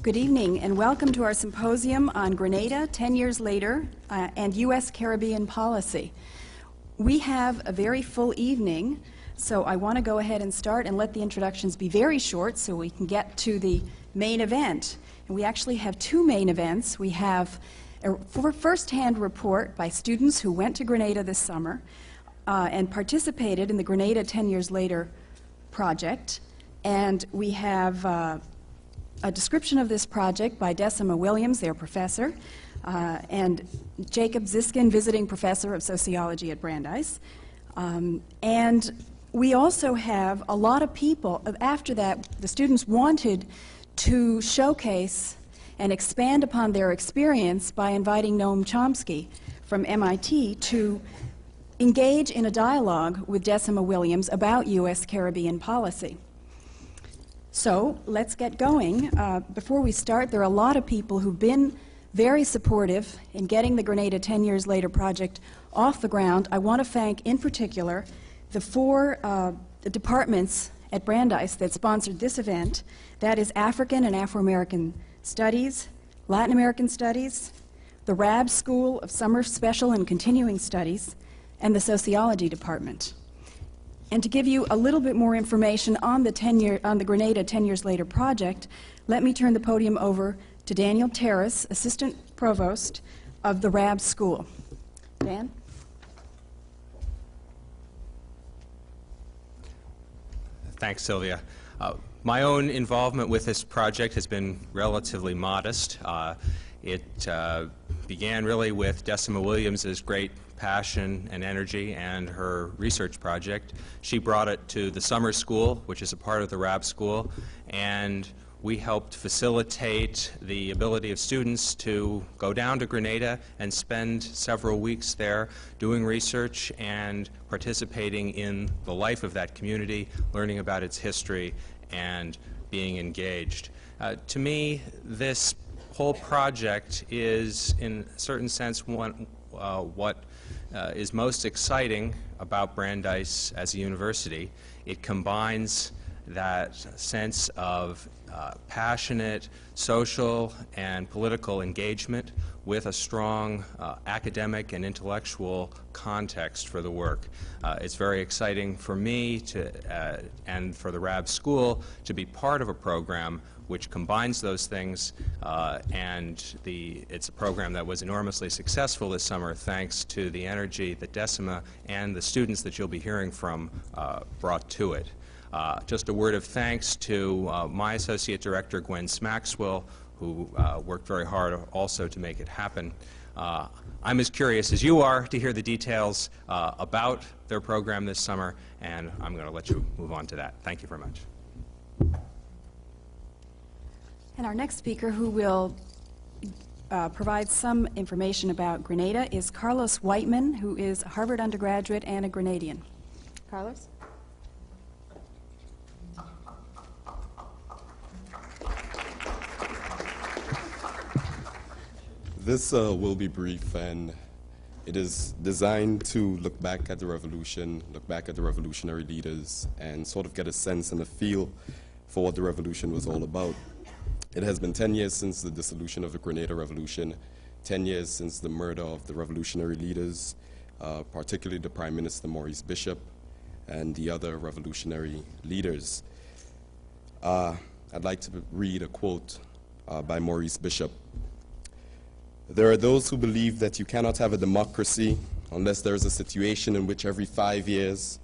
Good evening and welcome to our symposium on Grenada, 10 years later, and U.S. Caribbean policy. We have a very full evening, so I want to go ahead and start and let the introductions be very short so we can get to the main event. And we actually have two main events. We have a first-hand report by students who went to Grenada this summer and participated in the Grenada 10 years later project. And we have a description of this project by Decima Williams, their professor, and Jacob Ziskin, visiting professor of sociology at Brandeis. And we also have a lot of people. After that, the students wanted to showcase and expand upon their experience by inviting Noam Chomsky from MIT to engage in a dialogue with Decima Williams about U.S. Caribbean policy. So let's get going. Before we start, there are a lot of people who've been very supportive in getting the Grenada 10 years later project off the ground. I want to thank in particular the four departments at Brandeis that sponsored this event. That is African and Afro-American Studies, Latin American Studies, the RAB School of Summer Special and Continuing Studies, and the Sociology Department. And to give you a little bit more information on the Grenada 10 years later project, let me turn the podium over to Daniel Terrace, Assistant Provost of the RAB School. Dan? Thanks, Sylvia. My own involvement with this project has been relatively modest. It began really with Decima Williams's great passion and energy and her research project. She brought it to the summer school, which is a part of the RAB school, and we helped facilitate the ability of students to go down to Grenada and spend several weeks there doing research and participating in the life of that community, learning about its history, and being engaged. To me, this whole project is, in a certain sense, what is most exciting about Brandeis as a university. It combines that sense of passionate social and political engagement with a strong academic and intellectual context for the work. It's very exciting for me and for the RAB School to be part of a program which combines those things, and it's a program that was enormously successful this summer thanks to the energy that Decima and the students that you'll be hearing from brought to it. Just a word of thanks to my Associate Director, Gwen Smaxwell, who worked very hard also to make it happen. I'm as curious as you are to hear the details about their program this summer, and I'm going to let you move on to that. Thank you very much. And our next speaker, who will provide some information about Grenada, is Carlos Whiteman, who is a Harvard undergraduate and a Grenadian. Carlos? This will be brief, and it is designed to look back at the revolution, look back at the revolutionary leaders, and sort of get a sense and a feel for what the revolution was all about. It has been 10 years since the dissolution of the Grenada Revolution, 10 years since the murder of the revolutionary leaders, particularly the Prime Minister Maurice Bishop and the other revolutionary leaders. I'd like to read a quote by Maurice Bishop. "There are those who believe that you cannot have a democracy unless there is a situation in which every 5 years,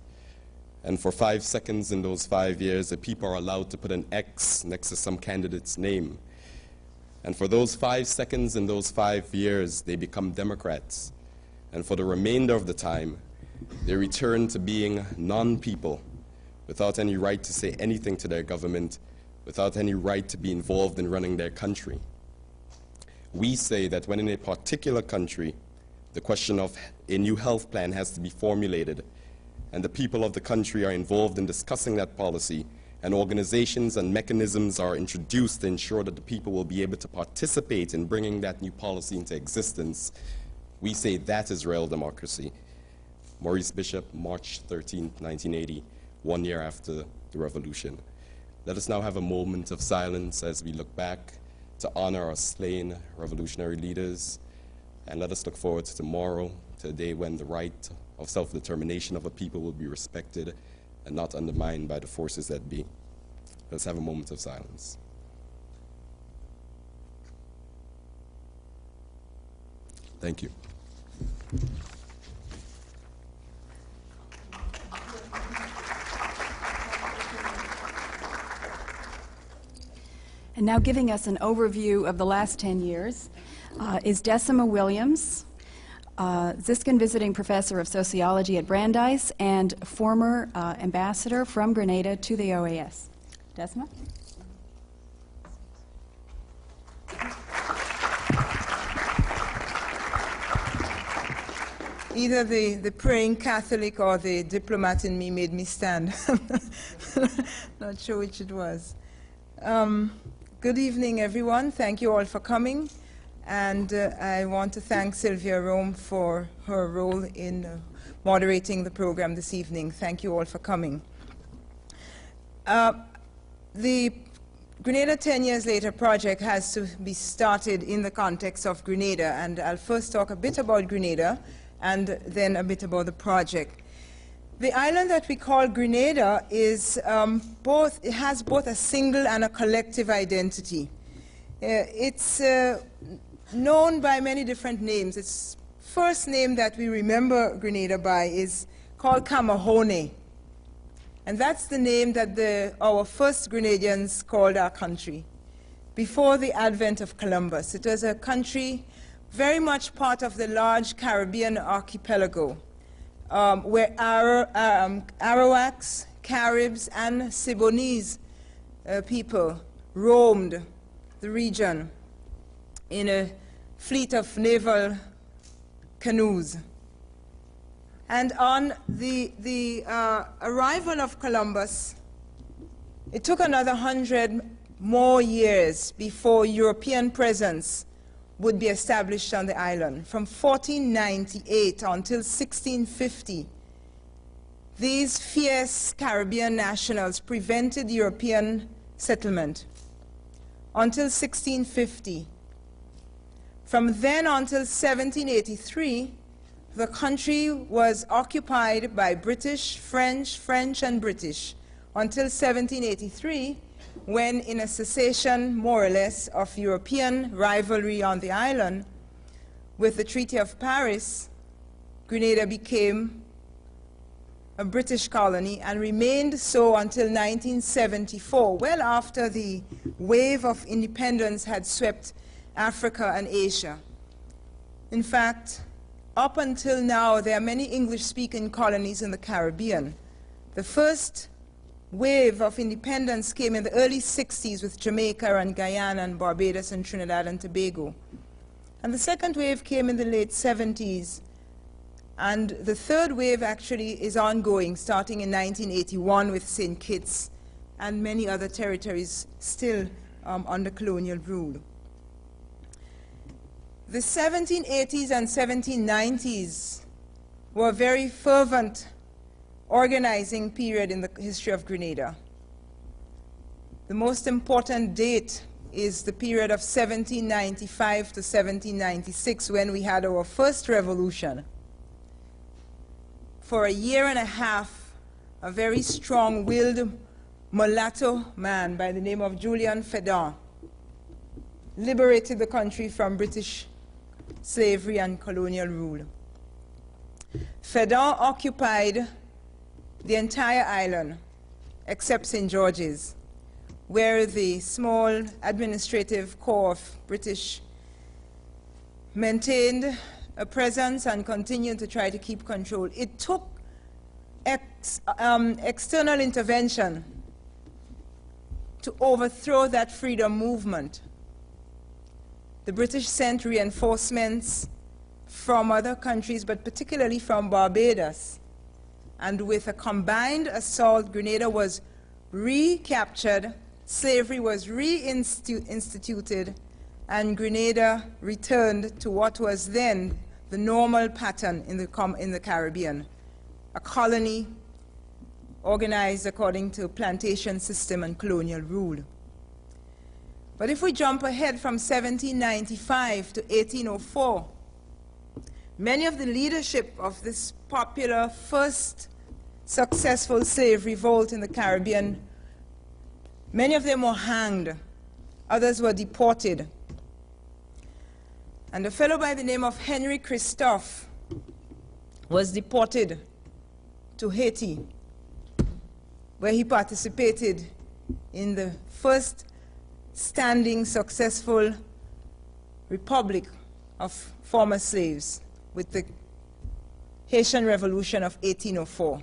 and for 5 seconds in those 5 years, the people are allowed to put an X next to some candidate's name. And for those 5 seconds in those 5 years, they become Democrats. And for the remainder of the time, they return to being non-people, without any right to say anything to their government, without any right to be involved in running their country. We say that when in a particular country, the question of a new health plan has to be formulated, and the people of the country are involved in discussing that policy, and organizations and mechanisms are introduced to ensure that the people will be able to participate in bringing that new policy into existence, we say that is real democracy." Maurice Bishop, March 13, 1980, 1 year after the revolution. Let us now have a moment of silence as we look back to honor our slain revolutionary leaders, and let us look forward to tomorrow, to a day when the right of self-determination of a people will be respected and not undermined by the forces that be. Let's have a moment of silence. Thank you. And now giving us an overview of the last 10 years is Decima Williams, Ziskin Visiting Professor of Sociology at Brandeis and former ambassador from Grenada to the OAS. Decima? Either the praying Catholic or the diplomat in me made me stand. Not sure which it was. Good evening, everyone. Thank you all for coming. And I want to thank Sylvia Rome for her role in moderating the program this evening. Thank you all for coming. The Grenada 10 Years Later project has to be started in the context of Grenada. And I'll first talk a bit about Grenada and then a bit about the project. The island that we call Grenada is it has both a single and a collective identity. It's known by many different names. Its first name that we remember Grenada by is called Camahone. And that's the name that our first Grenadians called our country before the advent of Columbus. It was a country very much part of the large Caribbean archipelago, where Arawaks, Caribs, and Sibonese people roamed the region in a fleet of naval canoes. And on the arrival of Columbus, it took another 100 more years before European presence would be established on the island. From 1498 until 1650, these fierce Caribbean nationals prevented European settlement until 1650. From then until 1783, the country was occupied by British, French, and British until 1783, when, in a cessation, more or less, of European rivalry on the island, with the Treaty of Paris, Grenada became a British colony and remained so until 1974, well after the wave of independence had swept Africa and Asia. In fact, up until now, there are many English-speaking colonies in the Caribbean. The first wave of independence came in the early 60s with Jamaica and Guyana and Barbados and Trinidad and Tobago. And the second wave came in the late 70s. And the third wave actually is ongoing, starting in 1981 with St. Kitts and many other territories still under colonial rule. The 1780s and 1790s were a very fervent organizing period in the history of Grenada. The most important date is the period of 1795 to 1796, when we had our first revolution. For a year and a half, a very strong-willed mulatto man by the name of Julian Fedon liberated the country from British slavery and colonial rule. Fedon occupied the entire island, except St. George's, where the small administrative corps of British maintained a presence and continued to try to keep control. It took external intervention to overthrow that freedom movement. The British sent reinforcements from other countries, but particularly from Barbados. And with a combined assault, Grenada was recaptured, slavery was reinstituted, and Grenada returned to what was then the normal pattern in the Caribbean, a colony organized according to plantation system and colonial rule. But if we jump ahead from 1795 to 1804, many of the leadership of this popular first successful slave revolt in the Caribbean, many of them were hanged, others were deported. And a fellow by the name of Henry Christophe was deported to Haiti, where he participated in the first standing successful republic of former slaves with the Haitian Revolution of 1804.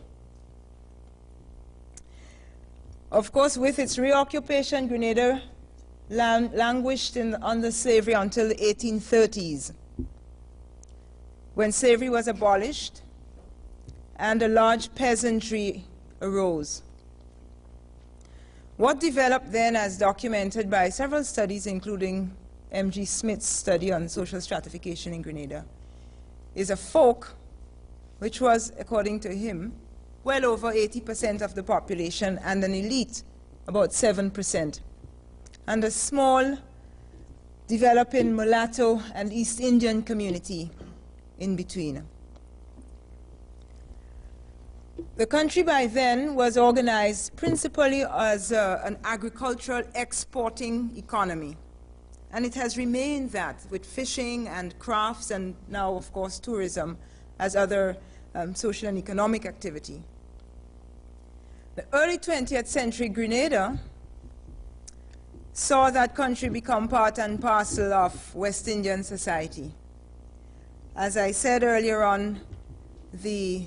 Of course, with its reoccupation, Grenada languished under slavery until the 1830s, when slavery was abolished and a large peasantry arose. What developed then, as documented by several studies, including M.G. Smith's study on social stratification in Grenada, is a folk which was, according to him, well over 80% of the population, and an elite, about 7%, and a small, developing mulatto and East Indian community in between. The country by then was organized principally as an agricultural exporting economy. And it has remained that, with fishing and crafts and now, of course, tourism as other social and economic activity. The early 20th century Grenada saw that country become part and parcel of West Indian society. As I said earlier on, the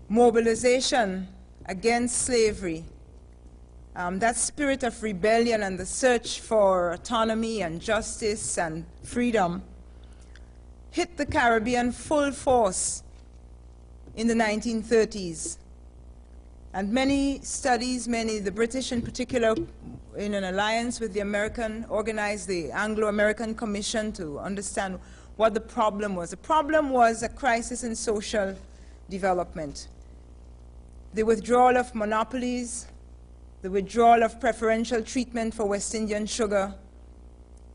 mobilization against slavery, that spirit of rebellion and the search for autonomy and justice and freedom hit the Caribbean full force in the 1930s. And many studies, the British in particular, in an alliance with the American, organized the Anglo-American Commission to understand what the problem was. The problem was a crisis in social development. The withdrawal of monopolies, the withdrawal of preferential treatment for West Indian sugar,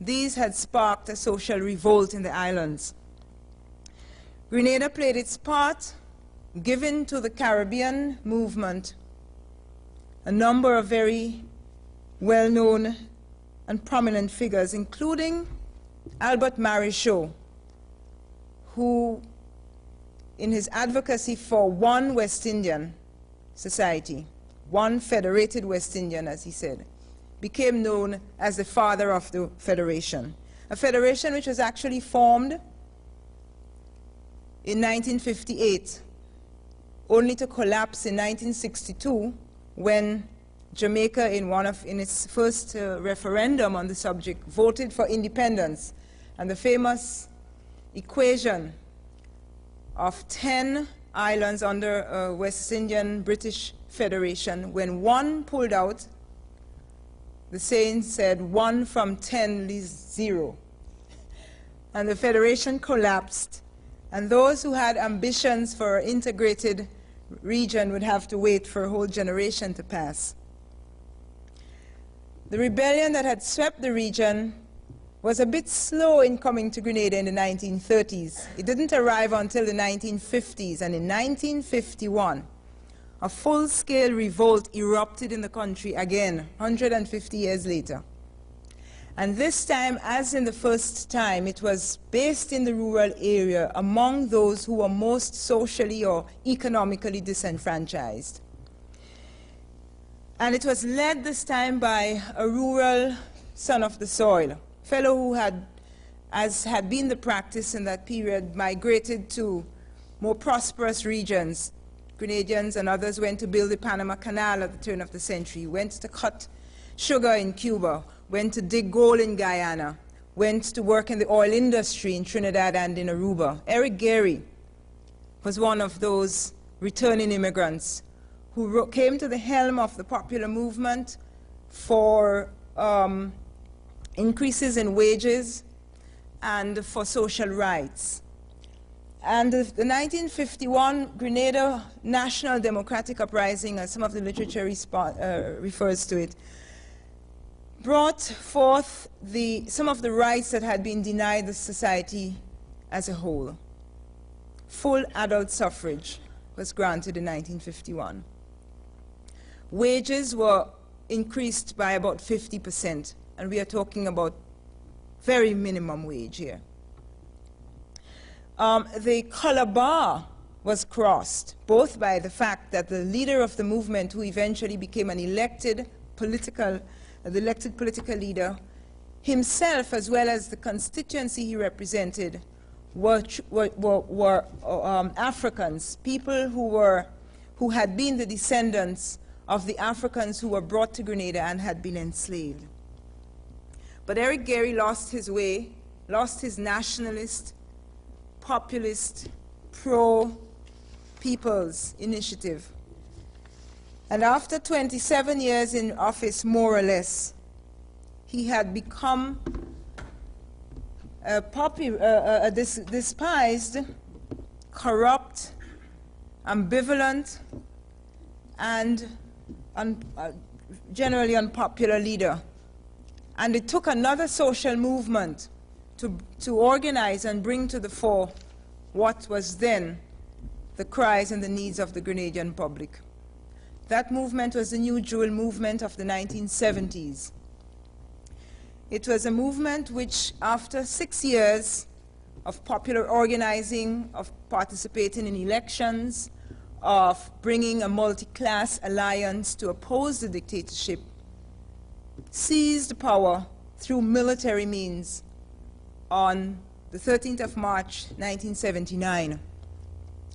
these had sparked a social revolt in the islands. Grenada played its part, given to the Caribbean movement a number of very well-known and prominent figures, including Albert Marichaux, who, in his advocacy for one West Indian society, one federated West Indian, as he said, became known as the father of the federation. A federation which was actually formed in 1958, only to collapse in 1962 when Jamaica, in its first referendum on the subject, voted for independence. And the famous equation of 10 islands under West Indian British Federation, when one pulled out, the saying said 1 from 10 leaves 0. And the federation collapsed. And those who had ambitions for an integrated region would have to wait for a whole generation to pass. The rebellion that had swept the region was a bit slow in coming to Grenada in the 1930s. It didn't arrive until the 1950s, and in 1951, a full-scale revolt erupted in the country again, 150 years later. And this time, as in the first time, it was based in the rural area among those who were most socially or economically disenfranchised. And it was led this time by a rural son of the soil, a fellow who had, as had been the practice in that period, migrated to more prosperous regions. Grenadians and others went to build the Panama Canal at the turn of the century, went to cut sugar in Cuba, went to dig gold in Guyana, went to work in the oil industry in Trinidad and in Aruba. Eric Gary was one of those returning immigrants who came to the helm of the popular movement for increases in wages and for social rights. And the 1951 Grenada National Democratic Uprising, as some of the literature refers to it, brought forth some of the rights that had been denied the society as a whole. Full adult suffrage was granted in 1951. Wages were increased by about 50%, and we are talking about very minimum wage here. The color bar was crossed, both by the fact that the leader of the movement, who eventually became an elected political leader, himself, as well as the constituency he represented, were Africans, people who had been the descendants of the Africans who were brought to Grenada and had been enslaved. But Eric Gairy lost his way, lost his nationalist, populist, pro-people's initiative. And after 27 years in office, more or less, he had become a despised, corrupt, ambivalent, and generally unpopular leader. And it took another social movement to organize and bring to the fore what was then the cries and the needs of the Grenadian public. That movement was the New Jewel movement of the 1970s. It was a movement which, after 6 years of popular organizing, of participating in elections, of bringing a multi-class alliance to oppose the dictatorship, seized power through military means on the 13th of March 1979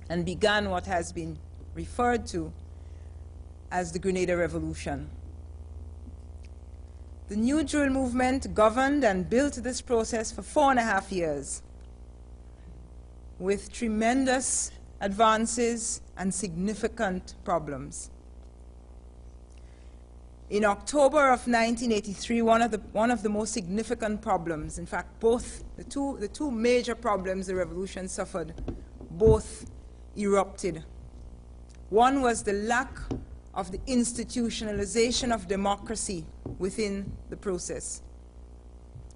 and began what has been referred to as the Grenada Revolution. The New Jewel movement governed and built this process for 4.5 years with tremendous advances and significant problems. In October of 1983, one of the most significant problems, in fact, both the two major problems the revolution suffered, both erupted. One was the lack of the institutionalization of democracy within the process,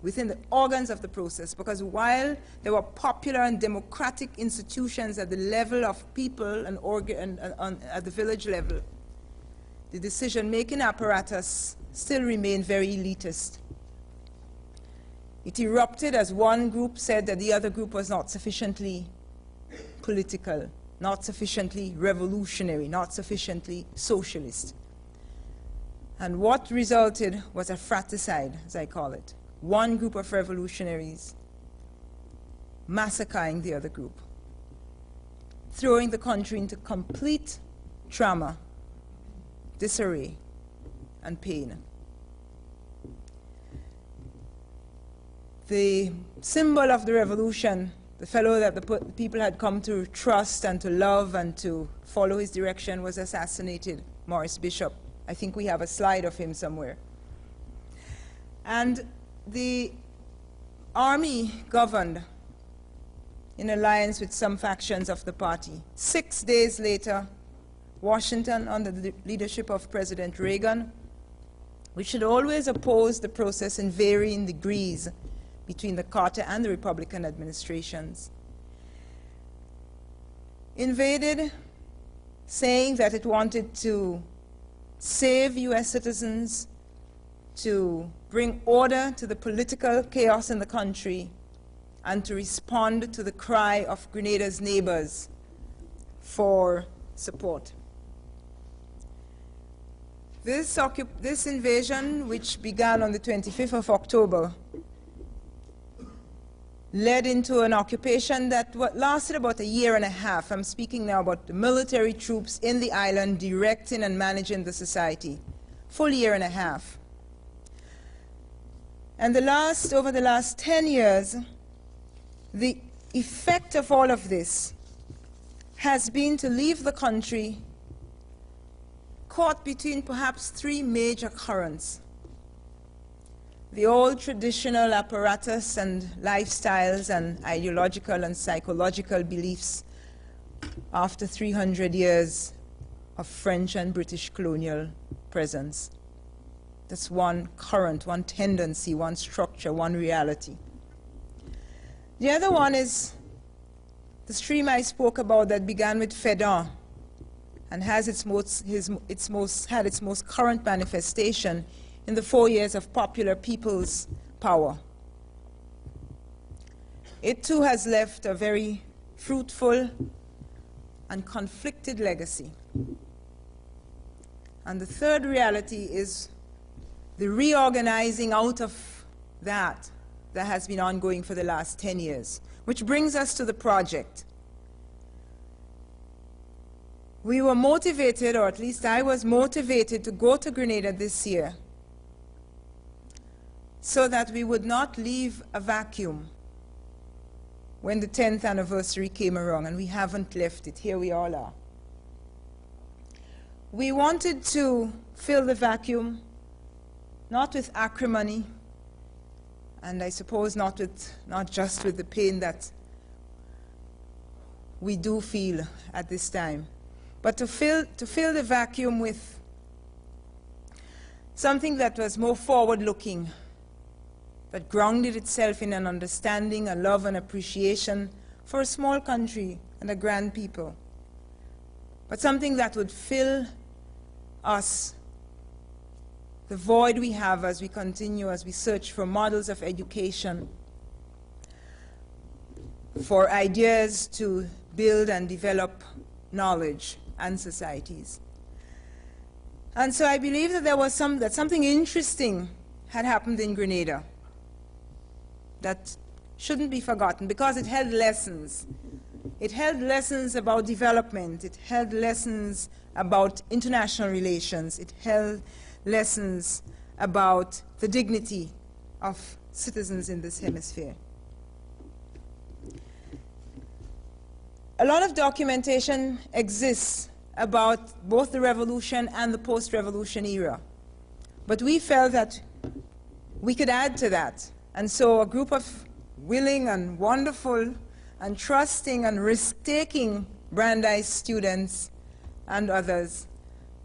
within the organs of the process, because while there were popular and democratic institutions at the level of people and at the village level, the decision-making apparatus still remained very elitist. It erupted as one group said that the other group was not sufficiently political, not sufficiently revolutionary, not sufficiently socialist. And what resulted was a fratricide, as I call it. One group of revolutionaries massacring the other group, throwing the country into complete trauma, disarray, and pain. The symbol of the revolution, the fellow that the people had come to trust and to love and to follow his direction, was assassinated, Maurice Bishop. I think we have a slide of him somewhere. And the army governed in alliance with some factions of the party. 6 days later, Washington, under the leadership of President Reagan, which had always opposed the process in varying degrees between the Carter and the Republican administrations, invaded, saying that it wanted to save U.S. citizens, to bring order to the political chaos in the country, and to respond to the cry of Grenada's neighbors for support. This invasion, which began on the 25th of October, led into an occupation that lasted about 1.5 years. I'm speaking now about the military troops in the island directing and managing the society. Full 1.5 years. And over the last 10 years, the effect of all of this has been to leave the country caught between perhaps 3 major currents. The old traditional apparatus and lifestyles and ideological and psychological beliefs after 300 years of French and British colonial presence. That's one current, one tendency, one structure, one reality. The other one is the stream I spoke about that began with Fedon and has its most current manifestation in the 4 years of popular people's power. It too has left a very fruitful and conflicted legacy. And the third reality is the reorganizing out of that has been ongoing for the last 10 years, which brings us to the project. We were motivated, or at least I was motivated, to go to Grenada this year so that we would not leave a vacuum when the 10th anniversary came around, and we haven't left it. Here we all are. We wanted to fill the vacuum, not with acrimony, and I suppose not just with the pain that we do feel at this time, but to fill the vacuum with something that was more forward-looking, that grounded itself in an understanding, a love and appreciation for a small country and a grand people, but something that would fill us the void we have as we continue, as we search for models of education, for ideas to build and develop knowledge and societies. And so I believe that that something interesting had happened in Grenada that shouldn't be forgotten, because it held lessons. It held lessons about development. It held lessons about international relations. It held lessons about the dignity of citizens in this hemisphere. A lot of documentation exists about both the revolution and the post-revolution era, but we felt that we could add to that. And so a group of willing and wonderful and trusting and risk-taking Brandeis students and others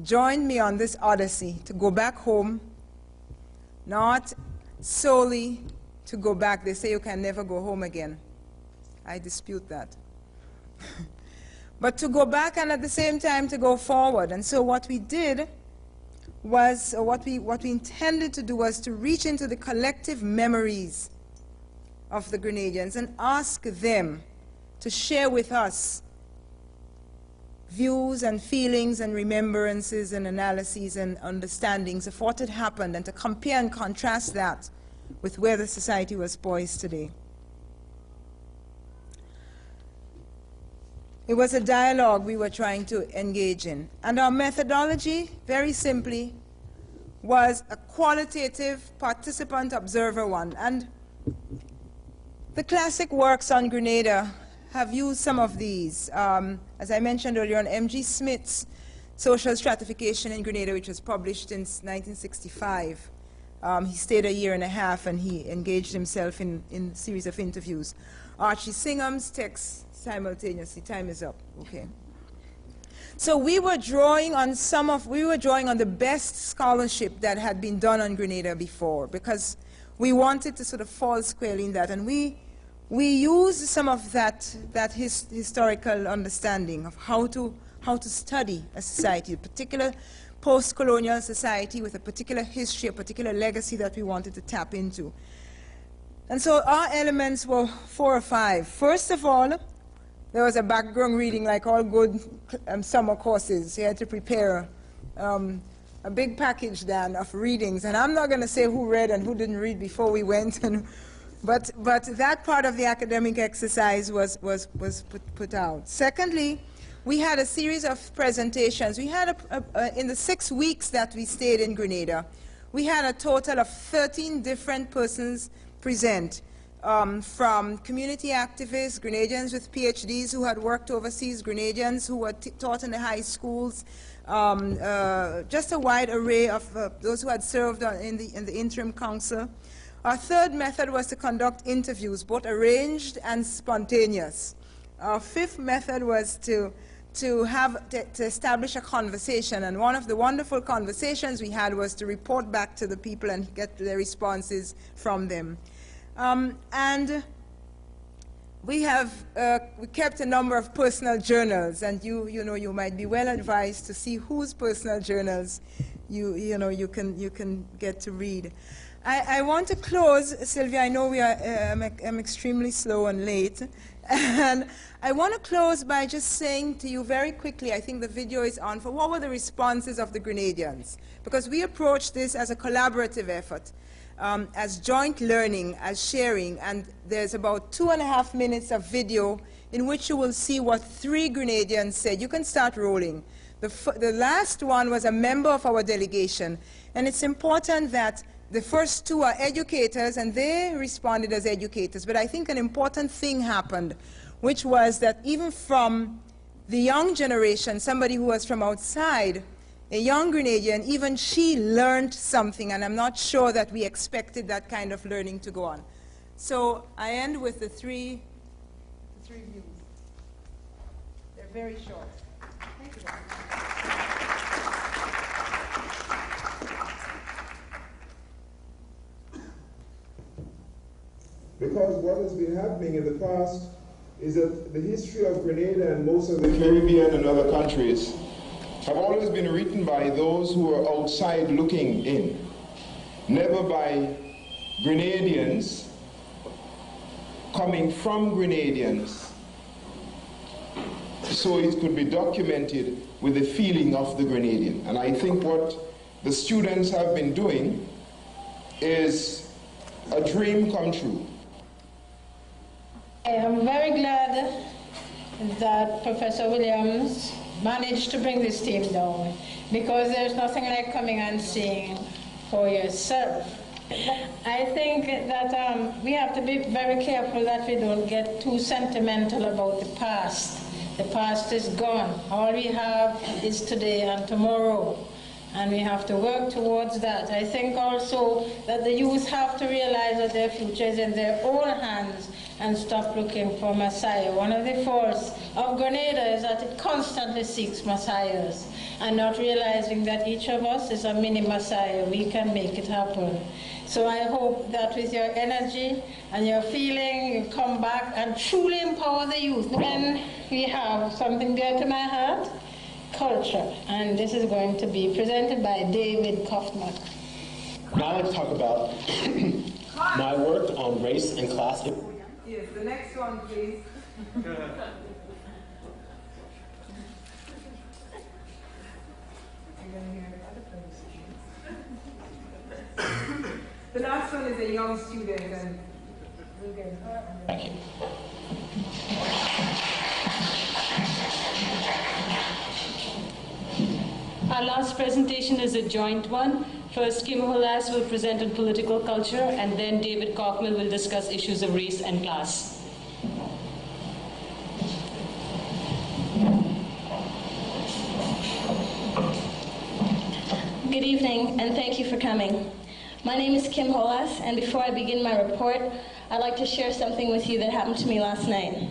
joined me on this odyssey to go back home, not solely to go back. They say you can never go home again. I dispute that. But to go back and at the same time to go forward. And so what we did was, or what we intended to do was to reach into the collective memories of the Grenadians and ask them to share with us views and feelings and remembrances and analyses and understandings of what had happened, and to compare and contrast that with where the society was poised today. It was a dialogue we were trying to engage in. And our methodology, very simply, was a qualitative participant observer one. And the classic works on Grenada have used some of these. As I mentioned earlier on, M.G. Smith's Social Stratification in Grenada, which was published in 1965. He stayed a year and a half and he engaged himself in a series of interviews. Archie Singham's text simultaneously. Time is up. Okay. So we were drawing on the best scholarship that had been done on Grenada before, because we wanted to sort of fall squarely in that, and we used some of that historical understanding of how to study a society, a particular post-colonial society with a particular history, a particular legacy that we wanted to tap into. And so our elements were 4 or 5. First of all, there was a background reading, like all good summer courses. You had to prepare a big package then of readings. And I'm not going to say who read and who didn't read before we went. But that part of the academic exercise was put out. Secondly, we had a series of presentations. We had, in the 6 weeks that we stayed in Grenada, we had a total of 13 different persons present. From community activists, Grenadians with PhDs who had worked overseas, Grenadians who were taught in the high schools, just a wide array of those who had served in the interim council. Our third method was to conduct interviews, both arranged and spontaneous. Our fifth method was to to establish a conversation. And one of the wonderful conversations we had was to report back to the people and get their responses from them. And we kept a number of personal journals, and you might be well advised to see whose personal journals you can get to read. I want to close, Sylvia. I know I'm extremely slow and late, and I want to close by just saying to you very quickly, I think the video is on, for what were the responses of the Grenadians? Because we approached this as a collaborative effort, as joint learning, as sharing, and there's about 2.5 minutes of video in which you will see what 3 Grenadians said. You can start rolling. The last one was a member of our delegation, and it's important that the first 2 are educators, and they responded as educators. But I think an important thing happened, which was that even from the young generation, somebody who was from outside, a young Grenadian, even she learned something, and I'm not sure that we expected that kind of learning to go on. So I end with the three views. They're very short. Thank you very much. Because what has been happening in the past is that the history of Grenada and most of the Caribbean and other countries have always been written by those who are outside looking in, never by Grenadians coming from Grenadians, so it could be documented with the feeling of the Grenadian. And I think what the students have been doing is a dream come true. I am very glad that Professor Williams managed to bring this team down, because there's nothing like coming and seeing for yourself. I think that we have to be very careful that we don't get too sentimental about the past. The past is gone. All we have is today and tomorrow, and we have to work towards that. I think also that the youth have to realize that their future is in their own hands and stop looking for Messiah. One of the faults of Grenada is that it constantly seeks Messiahs, and not realizing that each of us is a mini Messiah. We can make it happen. So I hope that with your energy and your feeling, you come back and truly empower the youth. Then we have something dear to my heart, culture, and this is going to be presented by David Kaufman. Now let's talk about my work on race and class. Yes, the next one, please. The last one is a young student, and we'll get her. Thank you. Our last presentation is a joint one. First, Kim Holas will present on political culture, and then David Kaufman will discuss issues of race and class. Good evening, and thank you for coming. My name is Kim Holas, and before I begin my report, I'd like to share something with you that happened to me last night.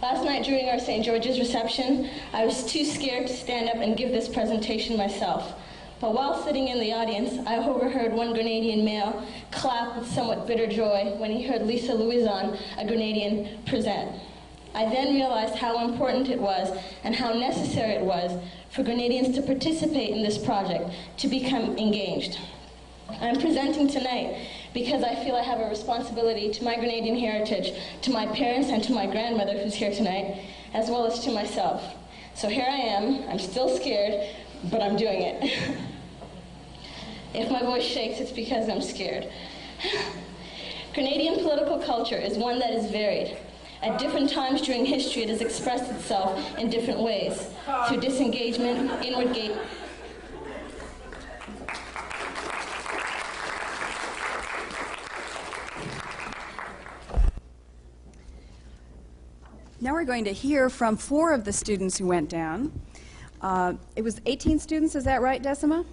Last night during our St. George's reception, I was too scared to stand up and give this presentation myself. But while sitting in the audience, I overheard one Grenadian male clap with somewhat bitter joy when he heard Lisa Louison, a Grenadian, present. I then realized how important it was and how necessary it was for Grenadians to participate in this project, to become engaged. I'm presenting tonight because I feel I have a responsibility to my Grenadian heritage, to my parents and to my grandmother who's here tonight, as well as to myself. So here I am, I'm still scared, but I'm doing it. If my voice shakes, it's because I'm scared. Grenadian political culture is one that is varied. At different times during history, it has expressed itself in different ways, through disengagement, inward gate. Now we're going to hear from 4 of the students who went down. It was 18 students, is that right, Decima?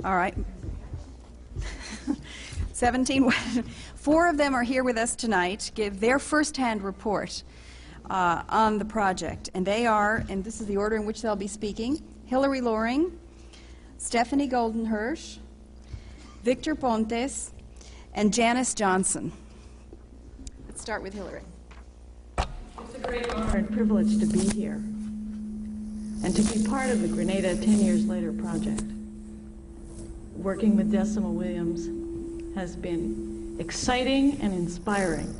All right. 17. 4 of them are here with us tonight to give their first-hand report on the project, and they are, and this is the order in which they'll be speaking: Hillary Loring, Stephanie Goldenhirsch, Victor Pontes, and Janice Johnson. Let's start with Hillary. It's a great honor and privilege to be here and to be part of the Grenada 10 Years Later project. Working with Decima Williams has been exciting and inspiring.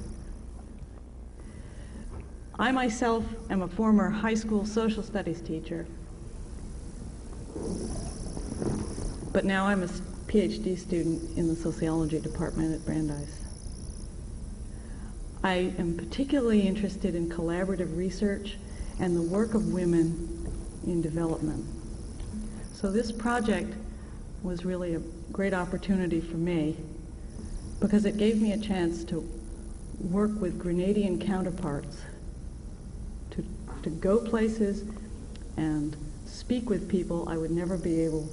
I myself am a former high school social studies teacher, but now I'm a PhD student in the sociology department at Brandeis. I am particularly interested in collaborative research and the work of women in development. So this project was really a great opportunity for me because it gave me a chance to work with Grenadian counterparts, to go places and speak with people I would never be able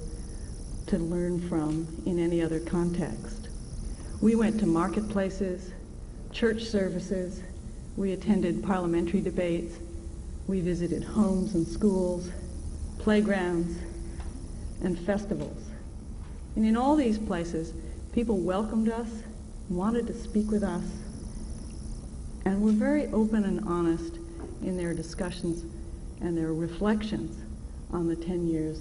to learn from in any other context. We went to marketplaces, church services, we attended parliamentary debates, we visited homes and schools, playgrounds, and festivals. And in all these places, people welcomed us, wanted to speak with us, and were very open and honest in their discussions and their reflections on the 10 years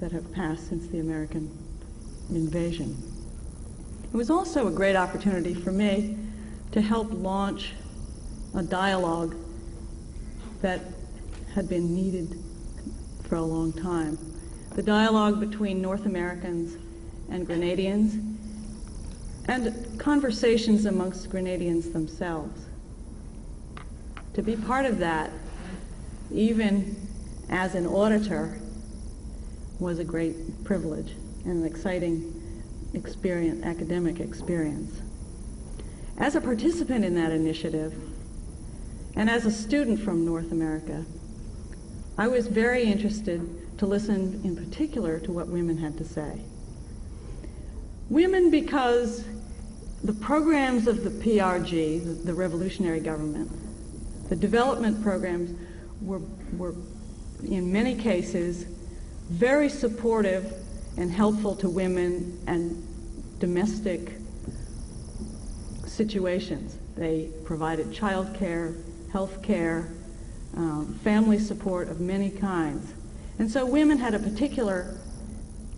that have passed since the American invasion. It was also a great opportunity for me to help launch a dialogue that had been needed for a long time. The dialogue between North Americans and Grenadians, and conversations amongst Grenadians themselves. To be part of that, even as an auditor, was a great privilege and an exciting experience, academic experience. As a participant in that initiative, and as a student from North America, I was very interested to listen in particular to what women had to say. Women, because the programs of the PRG, the revolutionary government, the development programs were in many cases very supportive and helpful to women and domestic situations. They provided child care, health care, family support of many kinds. And so women had a particular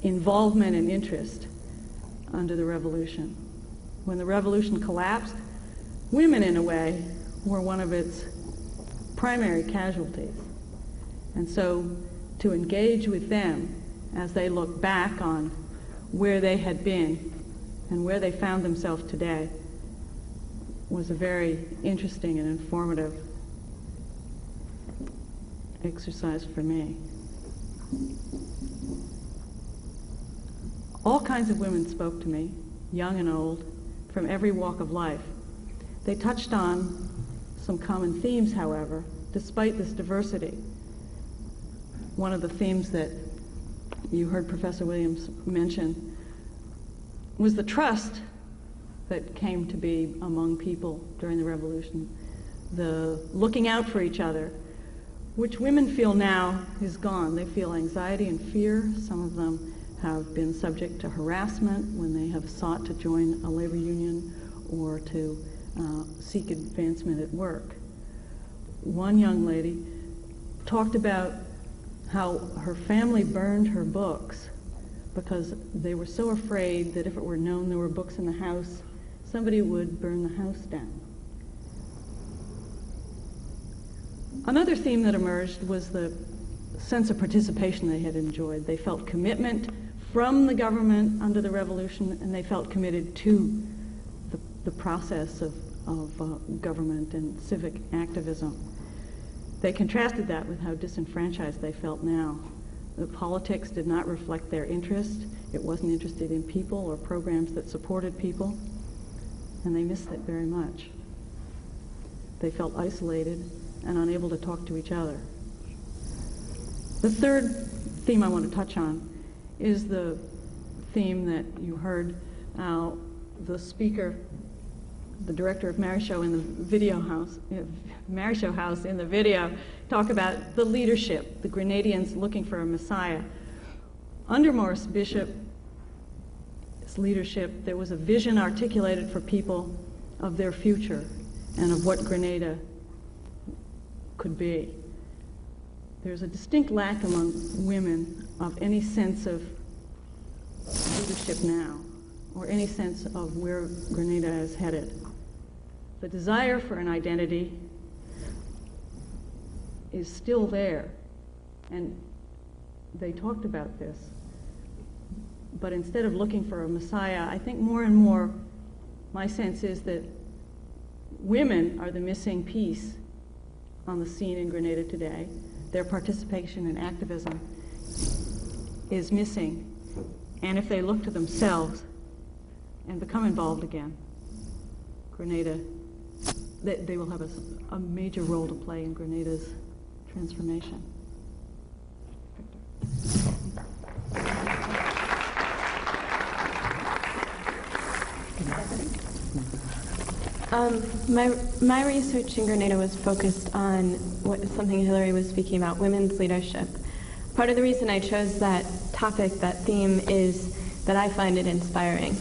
involvement and interest under the revolution. When the revolution collapsed, women, in a way, were one of its primary casualties. And so to engage with them as they look back on where they had been and where they found themselves today was a very interesting and informative exercise for me. All kinds of women spoke to me, young and old, from every walk of life. They touched on some common themes, however, despite this diversity. One of the themes that you heard Professor Williams mention was the trust that came to be among people during the revolution, the looking out for each other, which women feel now is gone. They feel anxiety and fear. Some of them have been subject to harassment when they have sought to join a labor union or to seek advancement at work. One young lady talked about how her family burned her books because they were so afraid that if it were known there were books in the house, somebody would burn the house down. Another theme that emerged was the sense of participation they had enjoyed. They felt commitment from the government under the revolution, and they felt committed to the process of government and civic activism. They contrasted that with how disenfranchised they felt now. The politics did not reflect their interest. It wasn't interested in people or programs that supported people, and they missed it very much. They felt isolated and unable to talk to each other. The third theme I want to touch on is the theme that you heard the speaker the director of Marishow in the video house, Marishow House in the video, talk about the leadership, the Grenadians looking for a Messiah. Under Morris Bishop's leadership, there was a vision articulated for people of their future and of what Grenada could be. There's a distinct lack among women of any sense of leadership now, or any sense of where Grenada is headed. The desire for an identity is still there, and they talked about this. But instead of looking for a Messiah, I think more and more my sense is that women are the missing piece on the scene in Grenada today. Their participation in activism is missing. And if they look to themselves and become involved again, Grenada, they will have a major role to play in Grenada's transformation. My research in Grenada was focused on something Hillary was speaking about, women's leadership. Part of the reason I chose that topic, that theme, is that I find it inspiring.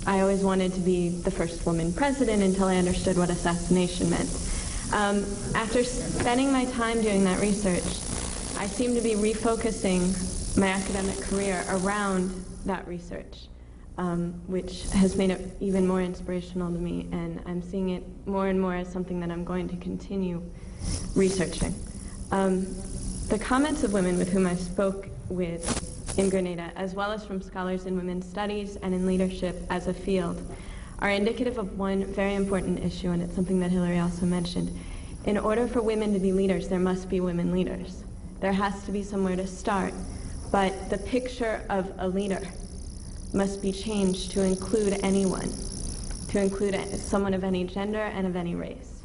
I always wanted to be the first woman president until I understood what assassination meant. After spending my time doing that research, I seem to be refocusing my academic career around that research, which has made it even more inspirational to me, and I'm seeing it more and more as something that I'm going to continue researching. The comments of women with whom I spoke with in Grenada, as well as from scholars in women's studies and in leadership as a field, are indicative of one very important issue, and it's something that Hillary also mentioned. In order for women to be leaders, there must be women leaders. There has to be somewhere to start, but the picture of a leader must be changed to include anyone, to include someone of any gender and of any race.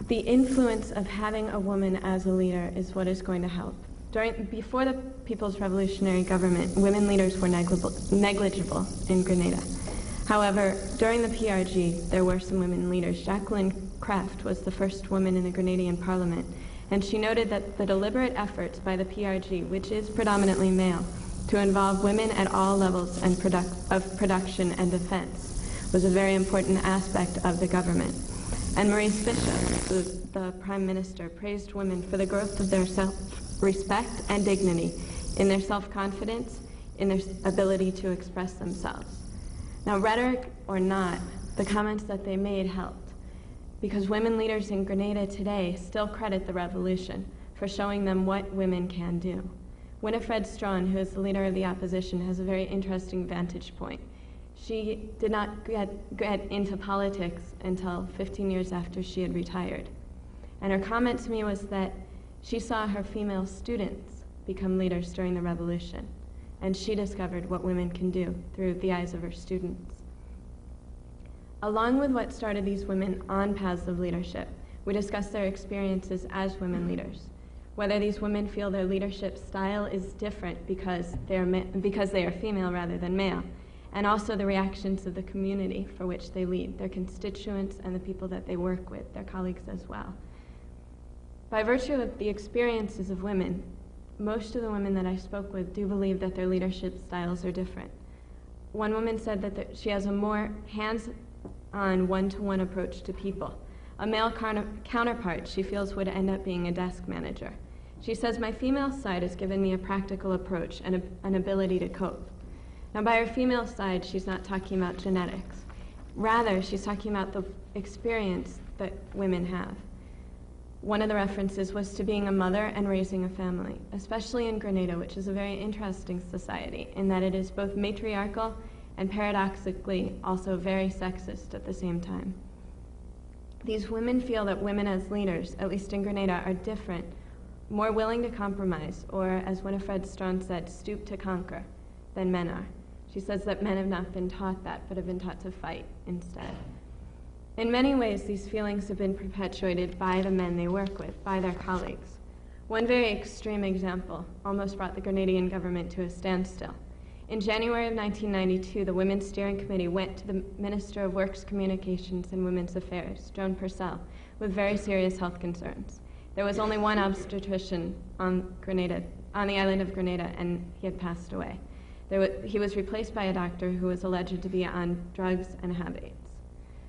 The influence of having a woman as a leader is what is going to help. Before the People's Revolutionary Government, women leaders were negligible in Grenada. However, during the PRG, there were some women leaders. Jacqueline Kraft was the first woman in the Grenadian parliament, and she noted that the deliberate efforts by the PRG, which is predominantly male, to involve women at all levels of production and defense was a very important aspect of the government. And Maurice Bishop, the Prime Minister, praised women for the growth of their self-respect and dignity, in their self-confidence, in their ability to express themselves. Now, rhetoric or not, the comments that they made helped, because women leaders in Grenada today still credit the revolution for showing them what women can do. Winifred Strawn, who is the leader of the opposition, has a very interesting vantage point. She did not get into politics until 15 years after she had retired. And her comment to me was that she saw her female students become leaders during the revolution, and she discovered what women can do through the eyes of her students. Along with what started these women on paths of leadership, we discussed their experiences as women leaders, whether these women feel their leadership style is different because they are female rather than male, and also the reactions of the community for which they lead, their constituents and the people that they work with, their colleagues as well. By virtue of the experiences of women, most of the women that I spoke with do believe that their leadership styles are different. One woman said that she has a more hands-on, one-to-one approach to people. A male counterpart she feels would end up being a desk manager. She says, my female side has given me a practical approach and an ability to cope. Now, by her female side, she's not talking about genetics. Rather, she's talking about the experience that women have. One of the references was to being a mother and raising a family, especially in Grenada, which is a very interesting society in that it is both matriarchal and paradoxically also very sexist at the same time. These women feel that women as leaders, at least in Grenada, are different, more willing to compromise, or as Winifred Strawn said, stoop to conquer, than men are. She says that men have not been taught that, but have been taught to fight instead. In many ways, these feelings have been perpetuated by the men they work with, by their colleagues. One very extreme example almost brought the Grenadian government to a standstill. In January of 1992, the Women's Steering Committee went to the Minister of Works, Communications, and Women's Affairs, Joan Purcell, with very serious health concerns. There was only one obstetrician on the island of Grenada, and he had passed away. He was replaced by a doctor who was alleged to be on drugs and have AIDS.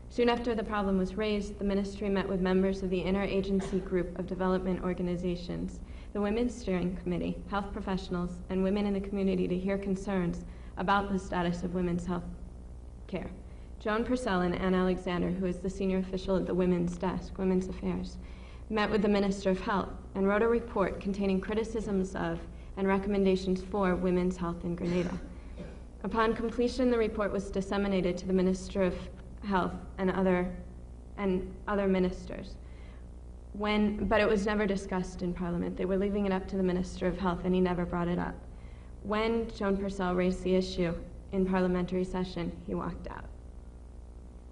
Soon after the problem was raised, the ministry met with members of the Interagency Group of Development Organizations, the Women's Steering Committee, health professionals, and women in the community to hear concerns about the status of women's health care. Joan Purcell and Ann Alexander, who is the senior official at the Women's Desk, Women's Affairs, met with the Minister of Health and wrote a report containing criticisms of and recommendations for women's health in Grenada. Upon completion, the report was disseminated to the Minister of Health and other ministers. But it was never discussed in Parliament. They were leaving it up to the Minister of Health, and he never brought it up. When Joan Purcell raised the issue in parliamentary session, he walked out.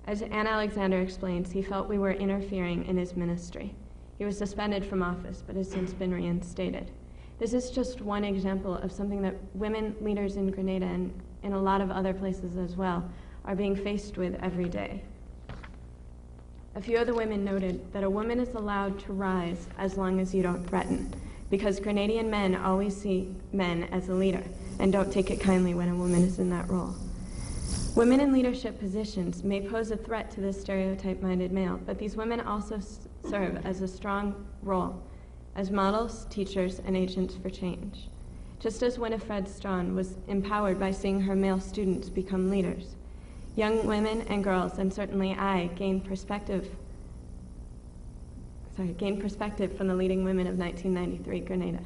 As Ann Alexander explains, he felt we were interfering in his ministry. He was suspended from office, but has since been reinstated. This is just one example of something that women leaders in Grenada and in a lot of other places as well are being faced with every day. A few of the women noted that a woman is allowed to rise as long as you don't threaten, because Grenadian men always see men as a leader and don't take it kindly when a woman is in that role. Women in leadership positions may pose a threat to the stereotype-minded male, but these women also serve as a strong role as models, teachers, and agents for change. Just as Winifred Strawn was empowered by seeing her male students become leaders, young women and girls, and certainly I, gained perspective from the leading women of 1993 Grenada.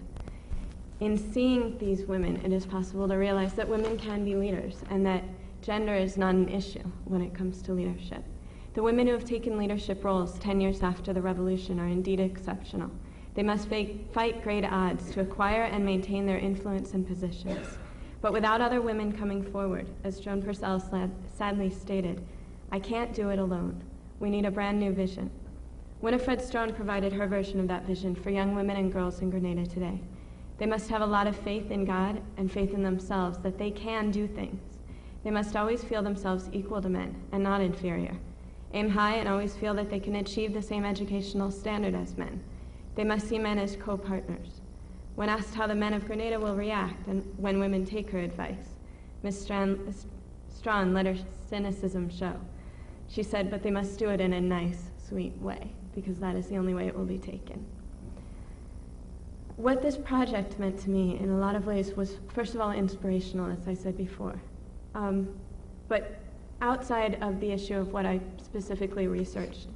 In seeing these women, it is possible to realize that women can be leaders and that gender is not an issue when it comes to leadership. The women who have taken leadership roles 10 years after the revolution are indeed exceptional. They must fight great odds to acquire and maintain their influence and positions. But without other women coming forward, as Joan Purcell sadly stated, I can't do it alone. We need a brand new vision. Winifred Strawn provided her version of that vision for young women and girls in Grenada today. They must have a lot of faith in God and faith in themselves that they can do things. They must always feel themselves equal to men and not inferior. Aim high and always feel that they can achieve the same educational standard as men. They must see men as co-partners. When asked how the men of Grenada will react and when women take her advice, Ms. Strawn let her cynicism show. She said, but they must do it in a nice, sweet way, because that is the only way it will be taken. What this project meant to me in a lot of ways was, first of all, inspirational, as I said before. But outside of the issue of what I specifically researched,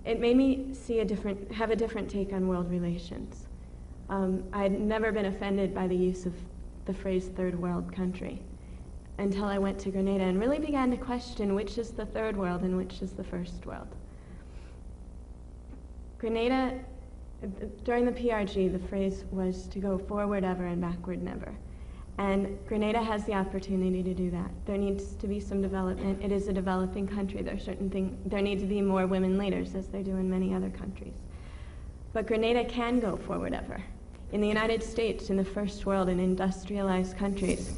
it made me have a different take on world relations. I had never been offended by the use of the phrase third world country until I went to Grenada and really began to question which is the third world and which is the first world. Grenada, during the PRG, the phrase was to go forward ever and backward never. And Grenada has the opportunity to do that. There needs to be some development. It is a developing country. There need to be more women leaders, as they do in many other countries. But Grenada can go forward ever. In the United States, in the first world, in industrialized countries,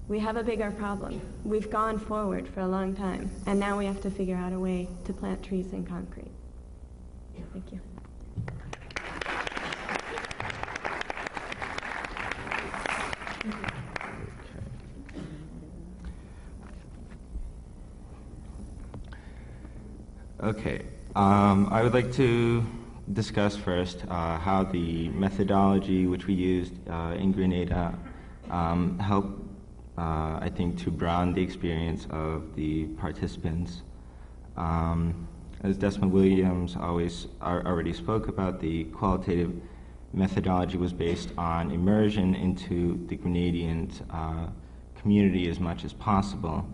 we have a bigger problem. We've gone forward for a long time, and now we have to figure out a way to plant trees in concrete. Thank you. Okay, I would like to discuss first how the methodology which we used in Grenada helped, I think, to broaden the experience of the participants. As Desmond Williams already spoke about, the qualitative methodology was based on immersion into the Grenadian community as much as possible.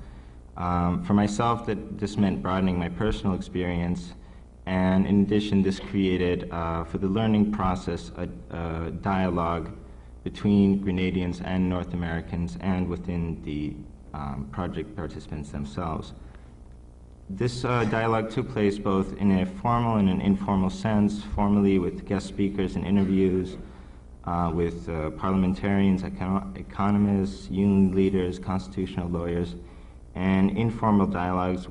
For myself, this meant broadening my personal experience, and in addition, this created, for the learning process, a dialogue between Grenadians and North Americans and within the project participants themselves. This dialogue took place both in a formal and an informal sense, formally with guest speakers and interviews, with parliamentarians, economists, union leaders, constitutional lawyers, and informal dialogues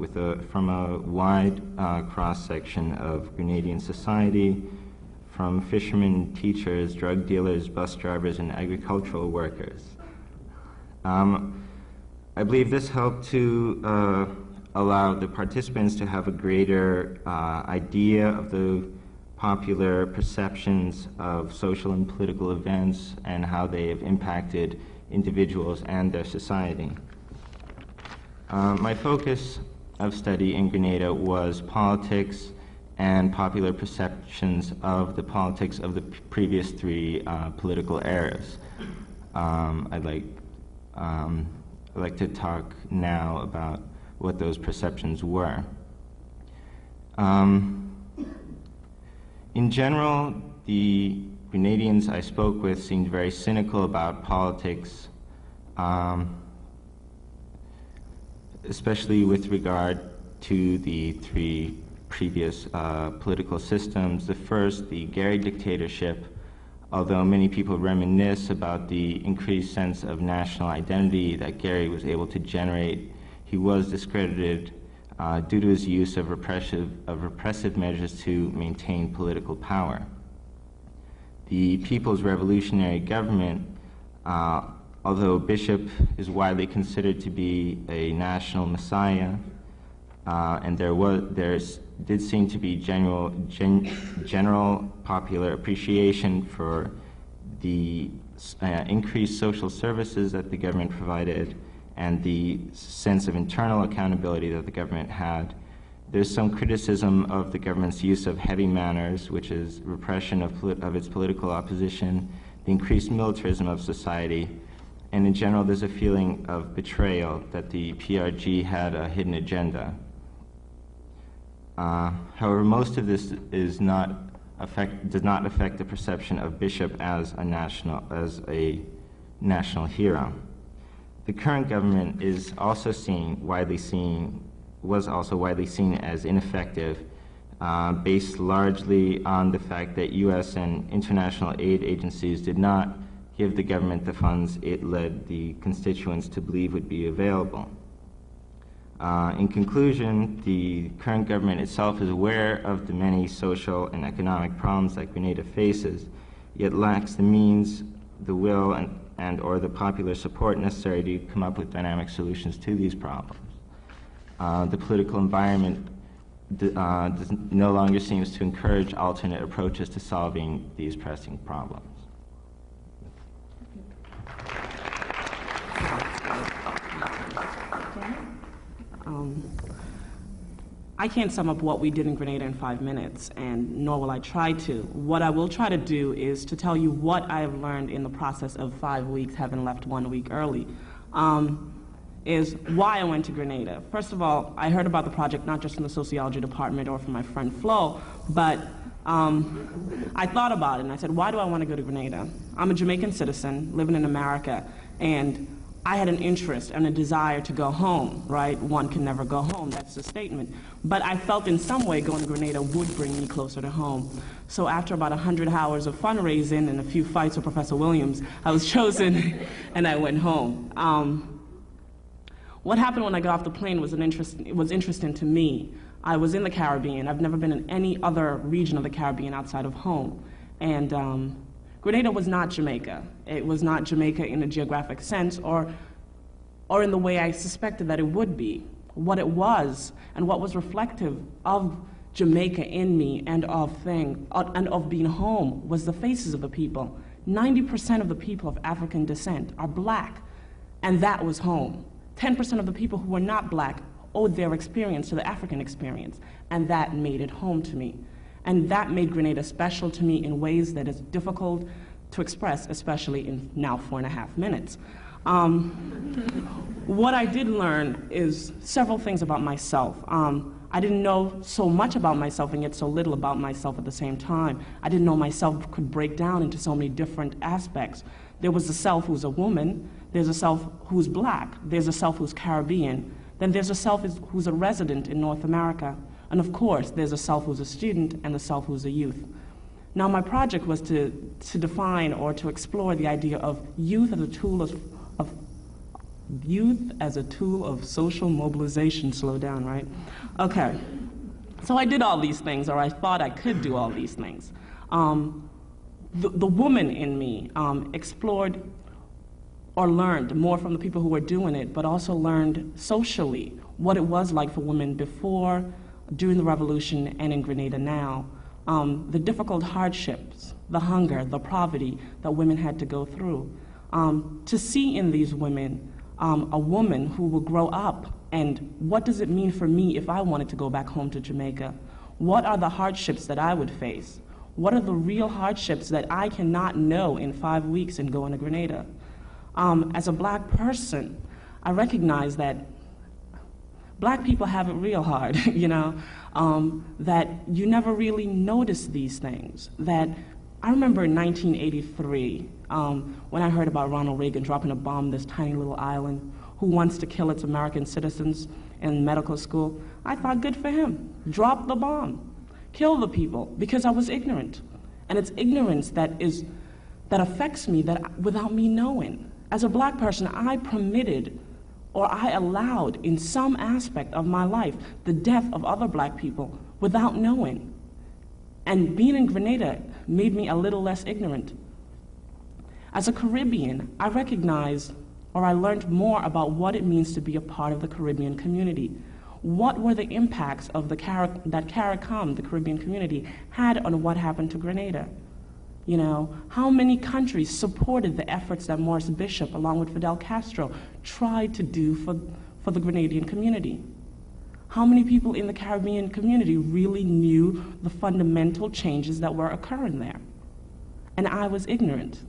from a wide cross-section of Grenadian society, from fishermen, teachers, drug dealers, bus drivers, and agricultural workers. I believe this helped to allow the participants to have a greater idea of the popular perceptions of social and political events and how they have impacted individuals and their society. My focus of study in Grenada was politics and popular perceptions of the politics of the previous three political eras. I'd like to talk now about what those perceptions were. In general, the Grenadians I spoke with seemed very cynical about politics, especially with regard to the three previous political systems. The first, the Gary dictatorship, although many people reminisce about the increased sense of national identity that Gary was able to generate, he was discredited due to his use of repressive measures to maintain political power. The People's Revolutionary Government, although Bishop is widely considered to be a national messiah, and there did seem to be general popular appreciation for the increased social services that the government provided and the sense of internal accountability that the government had. There's some criticism of the government's use of heavy manners, which is repression of its political opposition, the increased militarism of society, and in general there's a feeling of betrayal that the PRG had a hidden agenda. However, most of this does not affect the perception of Bishop as a national hero. The current government is also was also widely seen as ineffective, based largely on the fact that U.S. and international aid agencies did not give the government the funds it led the constituents to believe would be available. In conclusion, the current government itself is aware of the many social and economic problems that Grenada faces, yet lacks the means, the will, and/or the popular support necessary to come up with dynamic solutions to these problems. The political environment no longer seems to encourage alternate approaches to solving these pressing problems. I can't sum up what we did in Grenada in 5 minutes, and nor will I try to. What I will try to do is to tell you what I have learned in the process of 5 weeks, having left 1 week early, is why I went to Grenada. First of all, I heard about the project not just from the sociology department or from my friend Flo, but I thought about it and I said, why do I want to go to Grenada? I'm a Jamaican citizen living in America, and I had an interest and a desire to go home, right? One can never go home, that's the statement. But I felt in some way going to Grenada would bring me closer to home. So after about 100 hours of fundraising and a few fights with Professor Williams, I was chosen and I went home. What happened when I got off the plane was interesting to me. I was in the Caribbean. I've never been in any other region of the Caribbean outside of home. And Grenada was not Jamaica. It was not Jamaica in a geographic sense or in the way I suspected that it would be. What it was and what was reflective of Jamaica in me and of being home was the faces of the people. 90% of the people of African descent are black, and that was home. 10% of the people who were not black owed their experience to the African experience, and that made it home to me. And that made Grenada special to me in ways that is difficult to express, especially in now 4.5 minutes. What I did learn is several things about myself. I didn't know so much about myself and yet so little about myself at the same time. I didn't know myself could break down into so many different aspects. There was a self who's a woman, there's a self who's black, there's a self who's Caribbean, then there's a self who's a resident in North America, and of course there's a self who's a student and a self who's a youth. Now, my project was to define or to explore the idea of youth as a tool of social mobilization. Slow down, right? Okay. So I did all these things, or I thought I could do all these things. The woman in me explored or learned more from the people who were doing it, but also learned socially what it was like for women before, during the revolution, and in Grenada now. The difficult hardships, the hunger, the poverty that women had to go through. To see in these women a woman who will grow up, and what does it mean for me if I wanted to go back home to Jamaica? What are the hardships that I would face? What are the real hardships that I cannot know in 5 weeks and go into Grenada? As a black person, I recognize that black people have it real hard, you know, that you never really notice these things. That I remember in 1983, when I heard about Ronald Reagan dropping a bomb on this tiny little island, who wants to kill its American citizens in medical school, I thought, good for him. Drop the bomb. Kill the people, because I was ignorant. And it's ignorance that affects me without me knowing. As a black person, I permitted or I allowed in some aspect of my life the death of other black people without knowing. And being in Grenada made me a little less ignorant. As a Caribbean, I recognized or I learned more about what it means to be a part of the Caribbean community. What were the impacts of that CARICOM, the Caribbean community, had on what happened to Grenada? You know, how many countries supported the efforts that Morris Bishop, along with Fidel Castro, tried to do for the Grenadian community? How many people in the Caribbean community really knew the fundamental changes that were occurring there? And I was ignorant.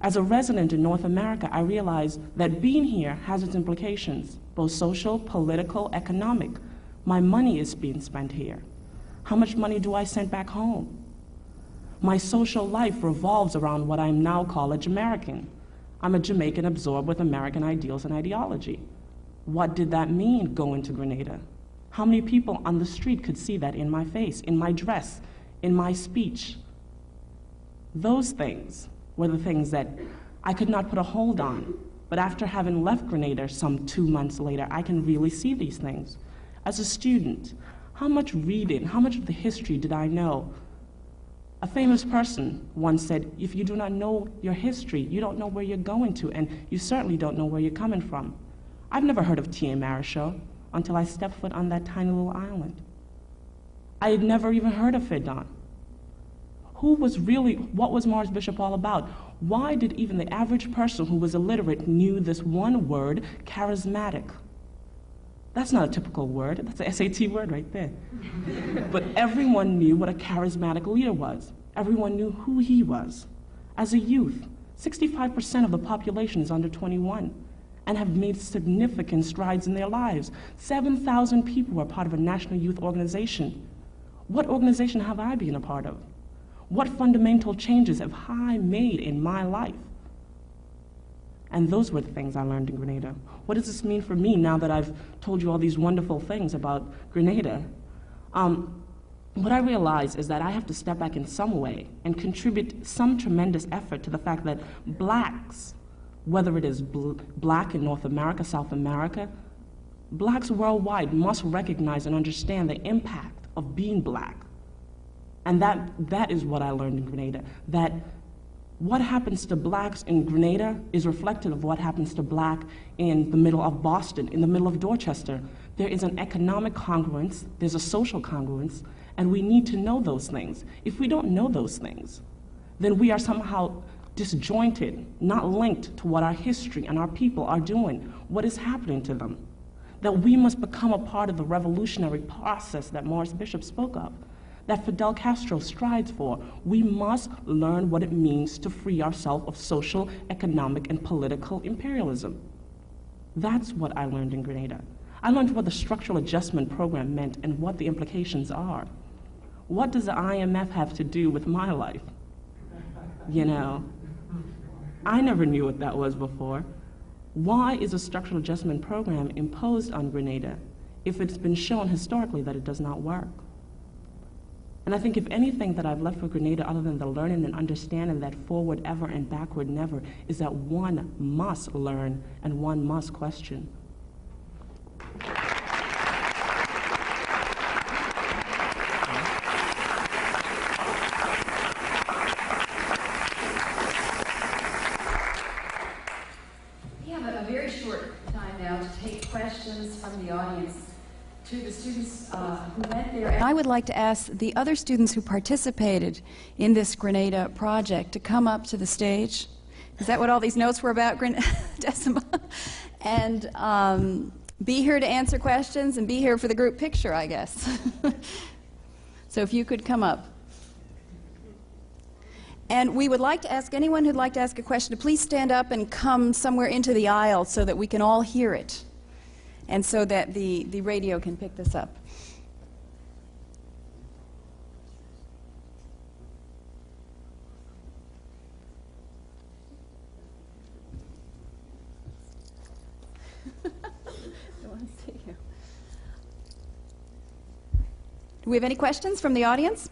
As a resident in North America, I realized that being here has its implications, both social, political, economic. My money is being spent here. How much money do I send back home? My social life revolves around what I now call a Jamaican. I'm a Jamaican absorbed with American ideals and ideology. What did that mean, going to Grenada? How many people on the street could see that in my face, in my dress, in my speech? Those things were the things that I could not put a hold on. But after having left Grenada some 2 months later, I can really see these things. As a student, how much reading, how much of the history did I know? A famous person once said, if you do not know your history, you don't know where you're going to, and you certainly don't know where you're coming from. I've never heard of T.A. Marichaud until I stepped foot on that tiny little island. I had never even heard of Fidon. What was Morris Bishop all about? Why did even the average person who was illiterate knew this one word, charismatic? That's not a typical word, that's an SAT word right there. But everyone knew what a charismatic leader was. Everyone knew who he was. As a youth, 65% of the population is under 21 and have made significant strides in their lives. 7,000 people were part of a national youth organization. What organization have I been a part of? What fundamental changes have I made in my life? And those were the things I learned in Grenada. What does this mean for me now that I've told you all these wonderful things about Grenada? What I realize is that I have to step back in some way and contribute some tremendous effort to the fact that blacks, whether it is black in North America, South America, blacks worldwide must recognize and understand the impact of being black. And that is what I learned in Grenada, that what happens to blacks in Grenada is reflective of what happens to black in the middle of Boston, in the middle of Dorchester. There is an economic congruence, there's a social congruence, and we need to know those things. If we don't know those things, then we are somehow disjointed, not linked to what our history and our people are doing, what is happening to them. That we must become a part of the revolutionary process that Morris Bishop spoke of, that Fidel Castro strides for. We must learn what it means to free ourselves of social, economic, and political imperialism. That's what I learned in Grenada. I learned what the structural adjustment program meant and what the implications are. What does the IMF have to do with my life? You know, I never knew what that was before. Why is a structural adjustment program imposed on Grenada if it's been shown historically that it does not work? And I think if anything that I've left for Grenada, other than the learning and understanding that forward ever and backward never, is that one must learn and one must question. We have a very short time now to take questions from the audience to the students who went there. And I would like to ask the other students who participated in this Grenada project to come up to the stage. Is that what all these notes were about, Decima? And be here to answer questions and be here for the group picture, I guess. So if you could come up. And we would like to ask anyone who'd like to ask a question to please stand up and come somewhere into the aisle so that we can all hear it, and so that the radio can pick this up. Do we have any questions from the audience?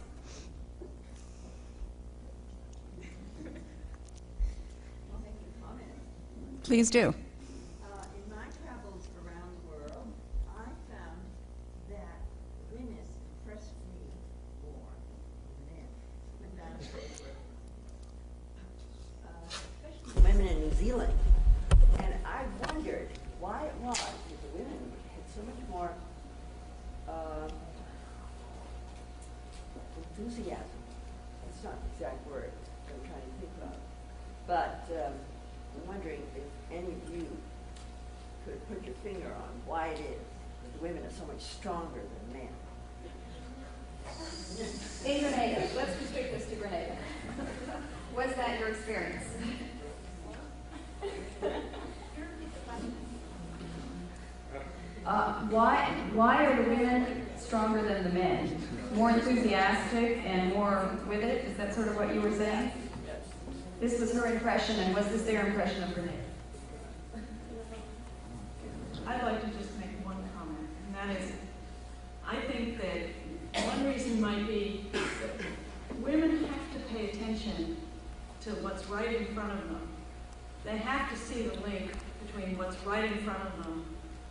Please do. In my travels around the world, I found that women impressed me more than men. Went down to especially women in New Zealand. And I wondered why it was that the women had so much more enthusiasm. That's not the exact word I'm trying to think of. But I'm wondering if any of you could put your finger on why it is that the women are so much stronger than men. In Grenada, let's restrict this to Grenada. Was that your experience? Why are the women stronger than the men? More enthusiastic and more with it? Is that sort of what you were saying? This was her impression, and was this their impression of Grenada? I'd like to just make one comment, and that is, I think that one reason might be that women have to pay attention to what's right in front of them. They have to see the link between what's right in front of them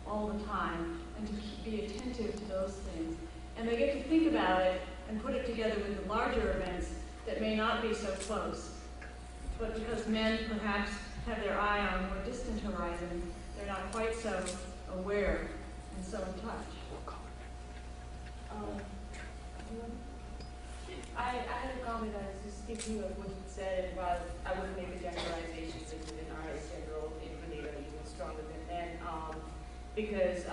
all the time, and to be attentive to those things. And they get to think about it and put it together with the larger events that may not be so close. But because men perhaps have their eye on a more distant horizon, they're not quite so aware and so in touch. I had a comment. I was just thinking of what you said, and while I wouldn't make a generalization that women are in general in Grenada even stronger than men, because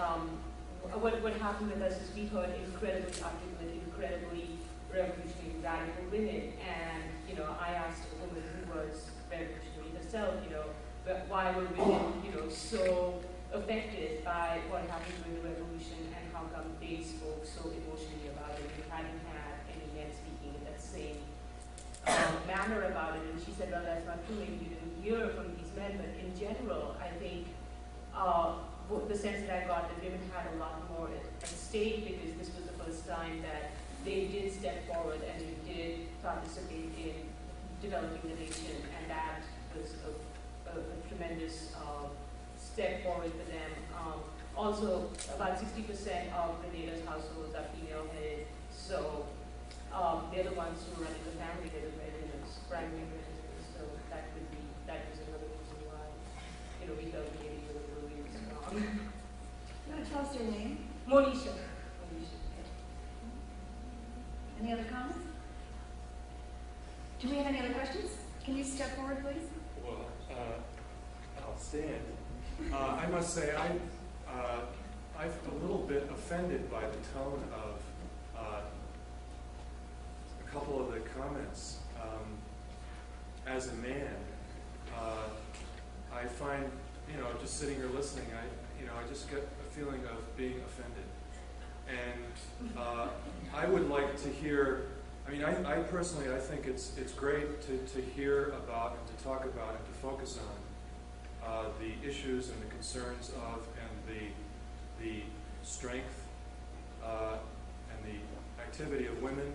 what happened with us is we heard incredibly articulate, incredibly revolutionary, radical women, and I asked a woman who was revolutionary herself, but why were women, so affected by what happened during the revolution, and how come they spoke so emotionally about it? We hadn't had any men speaking in that same manner about it. And she said, well, that's not true. Maybe you didn't hear from these men, but in general, I think the sense that I got that women had a lot more at stake, because this was the first time that they did step forward and they did participate in developing the nation, and that was a tremendous step forward for them. Also, about 60% of Grenada's households are female-headed, so they're the ones who are running the family, they're the breadwinners, primary breadwinners, so that was another reason why, we felt the ladies were really strong. You want to tell us your name? Monisha. Any other comments? Do we have any other questions? Can you step forward, please? Well, I'll stand. I must say, I'm a little bit offended by the tone of a couple of the comments. As a man, I find, just sitting here listening, I just get a feeling of being offended. And I would like to hear, I personally, I think it's great to hear about and to talk about and to focus on the issues and the concerns of and the strength and the activity of women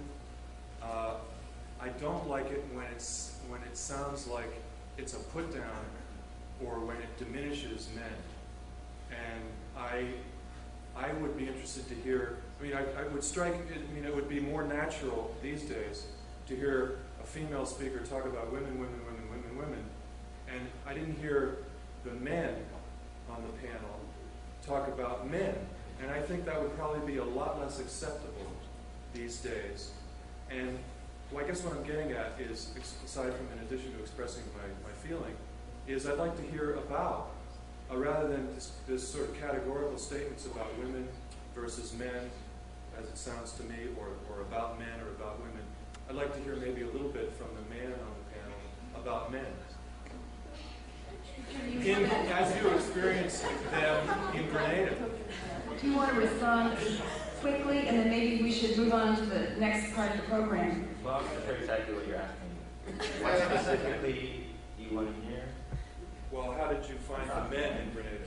I don't like it when it sounds like it's a put down or when it diminishes men. And I would be interested to hear. I mean, I would strike. I mean, it would be more natural these days to hear a female speaker talk about women, women, women, women, women, and I didn't hear the men on the panel talk about men. And I think that would probably be a lot less acceptable these days. And well, I guess what I'm getting at is, aside from in addition to expressing my feeling, is I'd like to hear about, rather than this sort of categorical statements about women versus men, as it sounds to me, or about men or about women, I'd like to hear maybe a little bit from the man on the panel about men. As you experienced them in Grenada. Do you want to respond quickly, and then maybe we should move on to the next part of the program? Well, I'm not sure exactly what you're asking. What specifically do you want to hear? Well, how did you find the men in Grenada?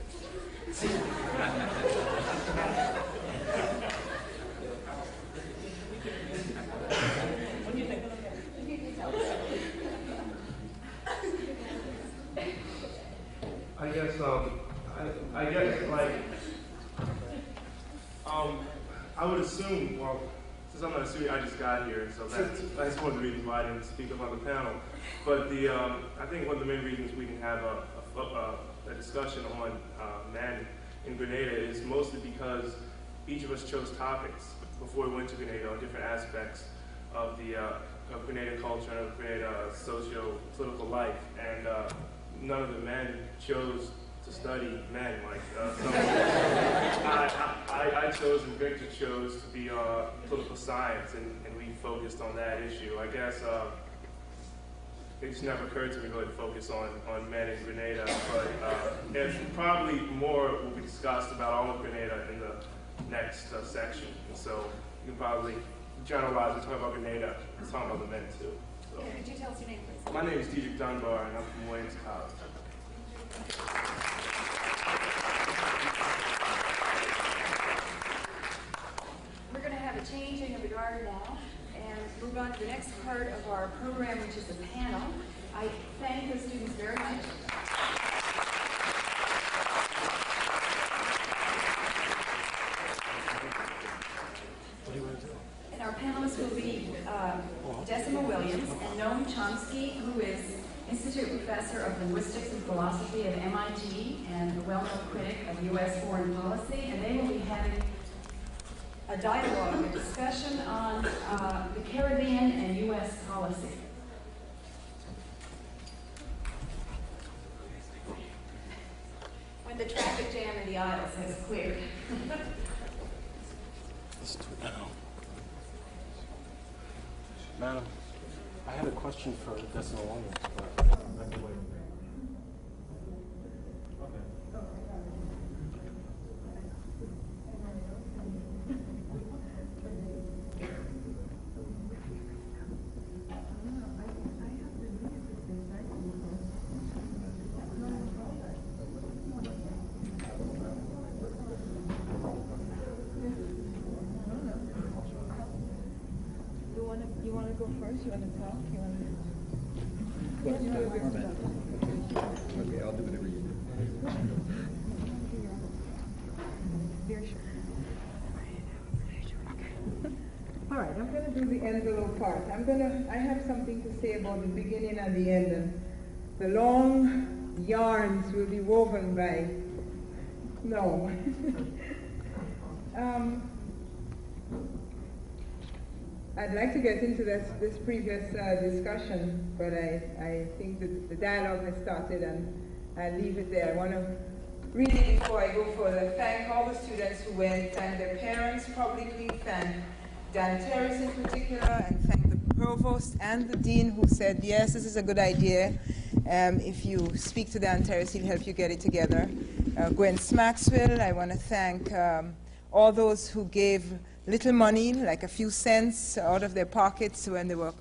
I guess, like, I would assume, well, since I'm not assuming, I just got here, so that's one of the reasons why I didn't speak up on the panel. But I think one of the main reasons we can have a discussion on men in Grenada is mostly because each of us chose topics before we went to Grenada on different aspects of the of Grenada culture and of Grenada socio-political life, and none of the men chose to study men. Like I chose and Victor chose to be political science, and we focused on that issue. I guess it just never occurred to me to really focus on men in Grenada, but there's probably more will be discussed about all of Grenada in the next section. And so you can probably generalize and talk about Grenada and talk about the men too. So. Could you tell us your name, please? My name is Dietrich Dunbar, and I'm from Williams College. We're going to have a changing of the guard now and move on to the next part of our program, which is the panel. I thank the students very much. And our panelists will be Decima Williams and Noam Chomsky, who is Institute Professor of Linguistics and Philosophy at MIT and a well-known critic of U.S. foreign policy, and they will be having a dialogue, a discussion on the Caribbean and U.S. policy. When the traffic jam in the aisles has cleared. Let's do it now. Madam, I had a question for Decima Williams, but I can wait. You want to go first? You want to talk? You want to... Okay, I'll do whatever you do. Very short. All right, I'm going to do the envelope part. I have something to say about the beginning and the end. And the long yarns will be woven by... No. I'd like to get into this previous discussion, but I think that the dialogue has started, and I'll leave it there. I want to really, before I go further, thank all the students who went, thank their parents publicly, thank Dan Terrace in particular, and thank the provost and the dean who said, yes, this is a good idea. If you speak to Dan Terrace, he'll help you get it together. Gwen Smaxwell, I want to thank all those who gave little money, like a few cents out of their pockets when they were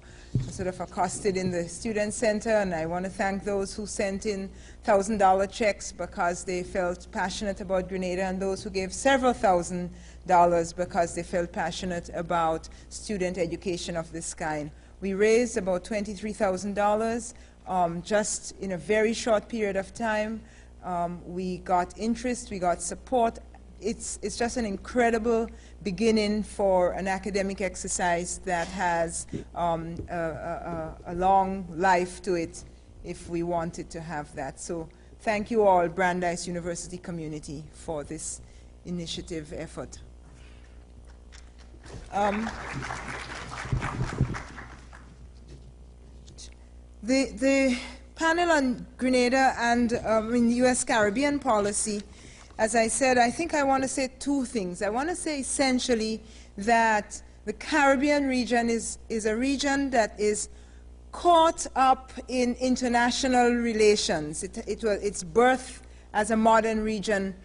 sort of accosted in the Student Center, and I want to thank those who sent in $1,000 checks because they felt passionate about Grenada, and those who gave several $1,000s because they felt passionate about student education of this kind. We raised about $23,000 just in a very short period of time. We got interest, we got support. It's just an incredible beginning for an academic exercise that has a long life to it if we wanted to have that. So thank you all, Brandeis University community, for this initiative effort. The panel on Grenada and in U.S. Caribbean policy, as I said, I think I want to say two things. I want to say essentially that the Caribbean region is a region that is caught up in international relations. Its birth as a modern region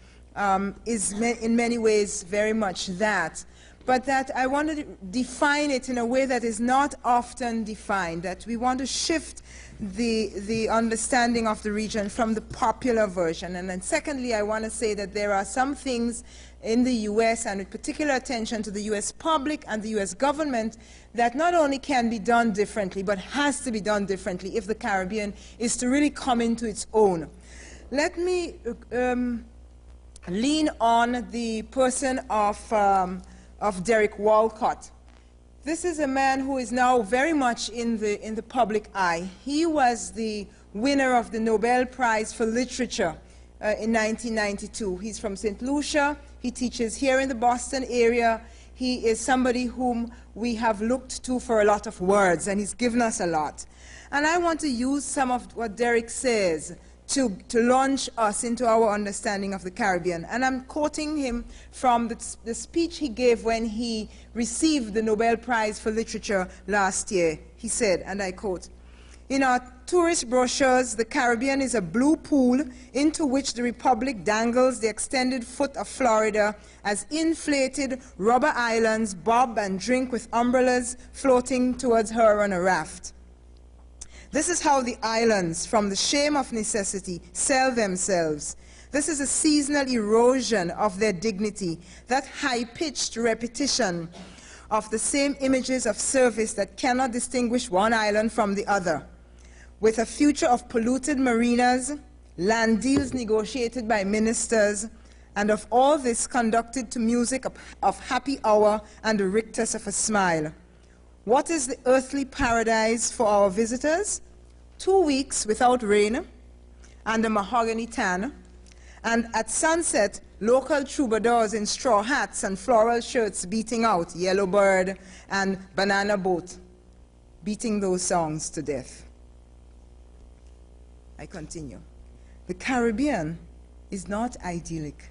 is in many ways very much that. But that I want to define it in a way that is not often defined, that we want to shift the understanding of the region from the popular version. And then secondly, I want to say that there are some things in the U.S., and with particular attention to the U.S. public and the U.S. government, that not only can be done differently, but has to be done differently if the Caribbean is to really come into its own. Let me lean on the person of Derek Walcott. This is a man who is now very much in the public eye. He was the winner of the Nobel Prize for Literature in 1992. He's from St. Lucia. He teaches here in the Boston area. He is somebody whom we have looked to for a lot of words, and he's given us a lot. And I want to use some of what Derek says to launch us into our understanding of the Caribbean. And I'm quoting him from the speech he gave when he received the Nobel Prize for Literature last year. He said, and I quote, "In our tourist brochures, the Caribbean is a blue pool into which the Republic dangles the extended foot of Florida as inflated rubber islands bob and drink with umbrellas floating towards her on a raft. This is how the islands, from the shame of necessity, sell themselves. This is a seasonal erosion of their dignity, that high-pitched repetition of the same images of service that cannot distinguish one island from the other. With a future of polluted marinas, land deals negotiated by ministers, and of all this conducted to music of happy hour and the rictus of a smile. What is the earthly paradise for our visitors? 2 weeks without rain and a mahogany tan, and at sunset, local troubadours in straw hats and floral shirts beating out Yellow Bird and Banana Boat, beating those songs to death." I continue. The Caribbean is not idyllic,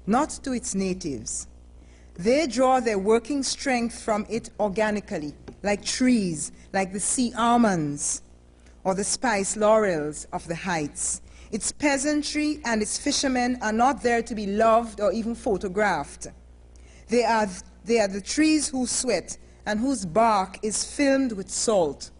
not to its natives. They draw their working strength from it organically, like trees, like the sea almonds, or the spice laurels of the heights. Its peasantry and its fishermen are not there to be loved or even photographed. They are the trees who sweat and whose bark is filmed with salt.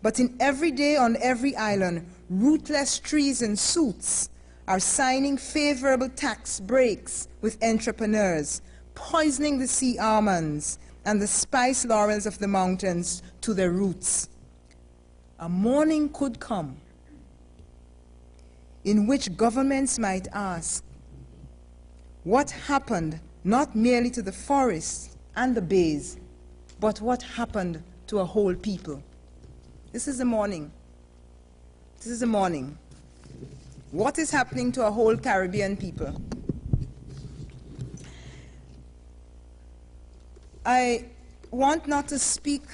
But in every day on every island, rootless trees in suits are signing favorable tax breaks with entrepreneurs, poisoning the sea almonds and the spice laurels of the mountains to their roots. A morning could come in which governments might ask, what happened not merely to the forests and the bays, but what happened to a whole people? This is the morning. This is the morning. What is happening to a whole Caribbean people? I want not to speak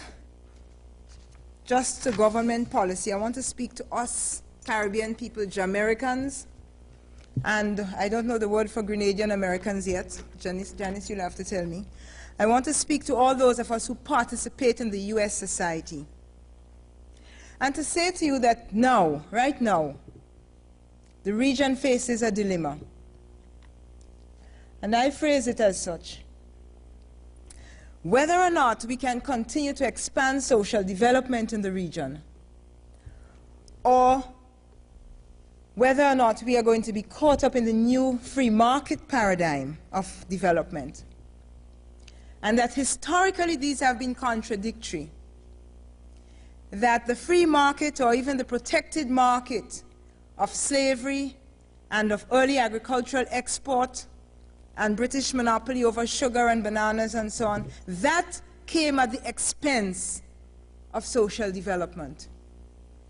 just to government policy. I want to speak to us Caribbean people, Jamaicans, and I don't know the word for Grenadian Americans yet. Janice, you'll have to tell me. I want to speak to all those of us who participate in the U.S. society. And to say to you that now, right now, the region faces a dilemma. And I phrase it as such. whether or not we can continue to expand social development in the region, or whether or not we are going to be caught up in the new free market paradigm of development. And that historically these have been contradictory. That the free market, or even the protected market of slavery and of early agricultural export and British monopoly over sugar and bananas and so on, that came at the expense of social development,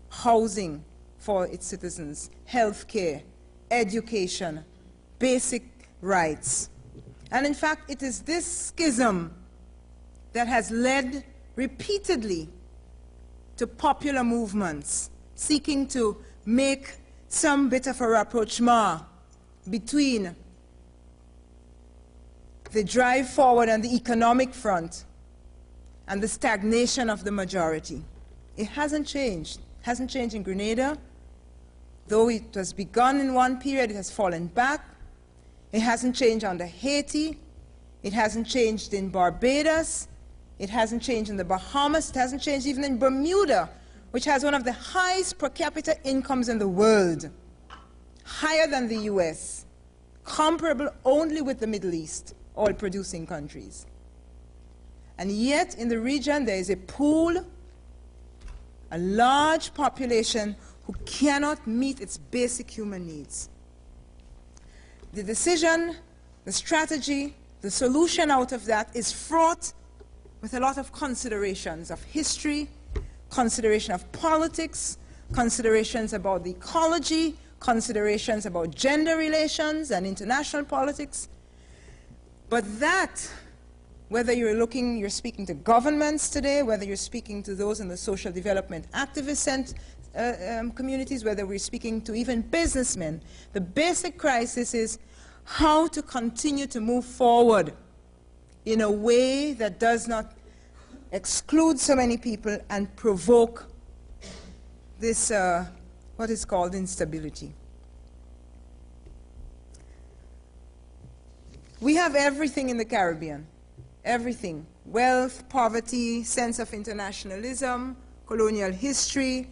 housing for its citizens, health care, education, basic rights. And in fact, it is this schism that has led repeatedly to popular movements seeking to make some bit of a rapprochement between the drive forward on the economic front and the stagnation of the majority. It hasn't changed. It hasn't changed in Grenada. Though it was begun in one period, it has fallen back. It hasn't changed under Haiti. It hasn't changed in Barbados. It hasn't changed in the Bahamas. It hasn't changed even in Bermuda, which has one of the highest per capita incomes in the world, higher than the US, comparable only with the Middle East, oil-producing countries. And yet, in the region, there is a pool, a large population who cannot meet its basic human needs. The decision, the strategy, the solution out of that is fraught with a lot of considerations of history, consideration of politics, considerations about the ecology, considerations about gender relations and international politics. But that, whether you're speaking to governments today, whether you're speaking to those in the social development activist communities, whether we're speaking to even businessmen, the basic crisis is how to continue to move forward in a way that does not exclude so many people and provoke this, what is called instability. We have everything in the Caribbean, everything. Wealth, poverty, sense of internationalism, colonial history,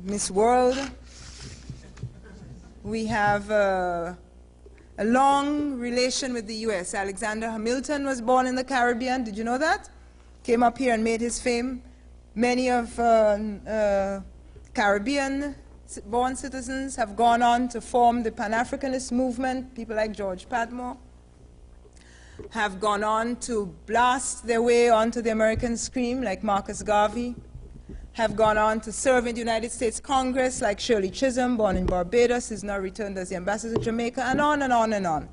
Miss World. We have a long relation with the US. Alexander Hamilton was born in the Caribbean. Did you know that? Came up here and made his fame. Many of Caribbean-born citizens have gone on to form the Pan-Africanist movement. People like George Padmore have gone on to blast their way onto the American screen, like Marcus Garvey, have gone on to serve in the United States Congress, like Shirley Chisholm, born in Barbados, is now returned as the ambassador to Jamaica, and on and on and on.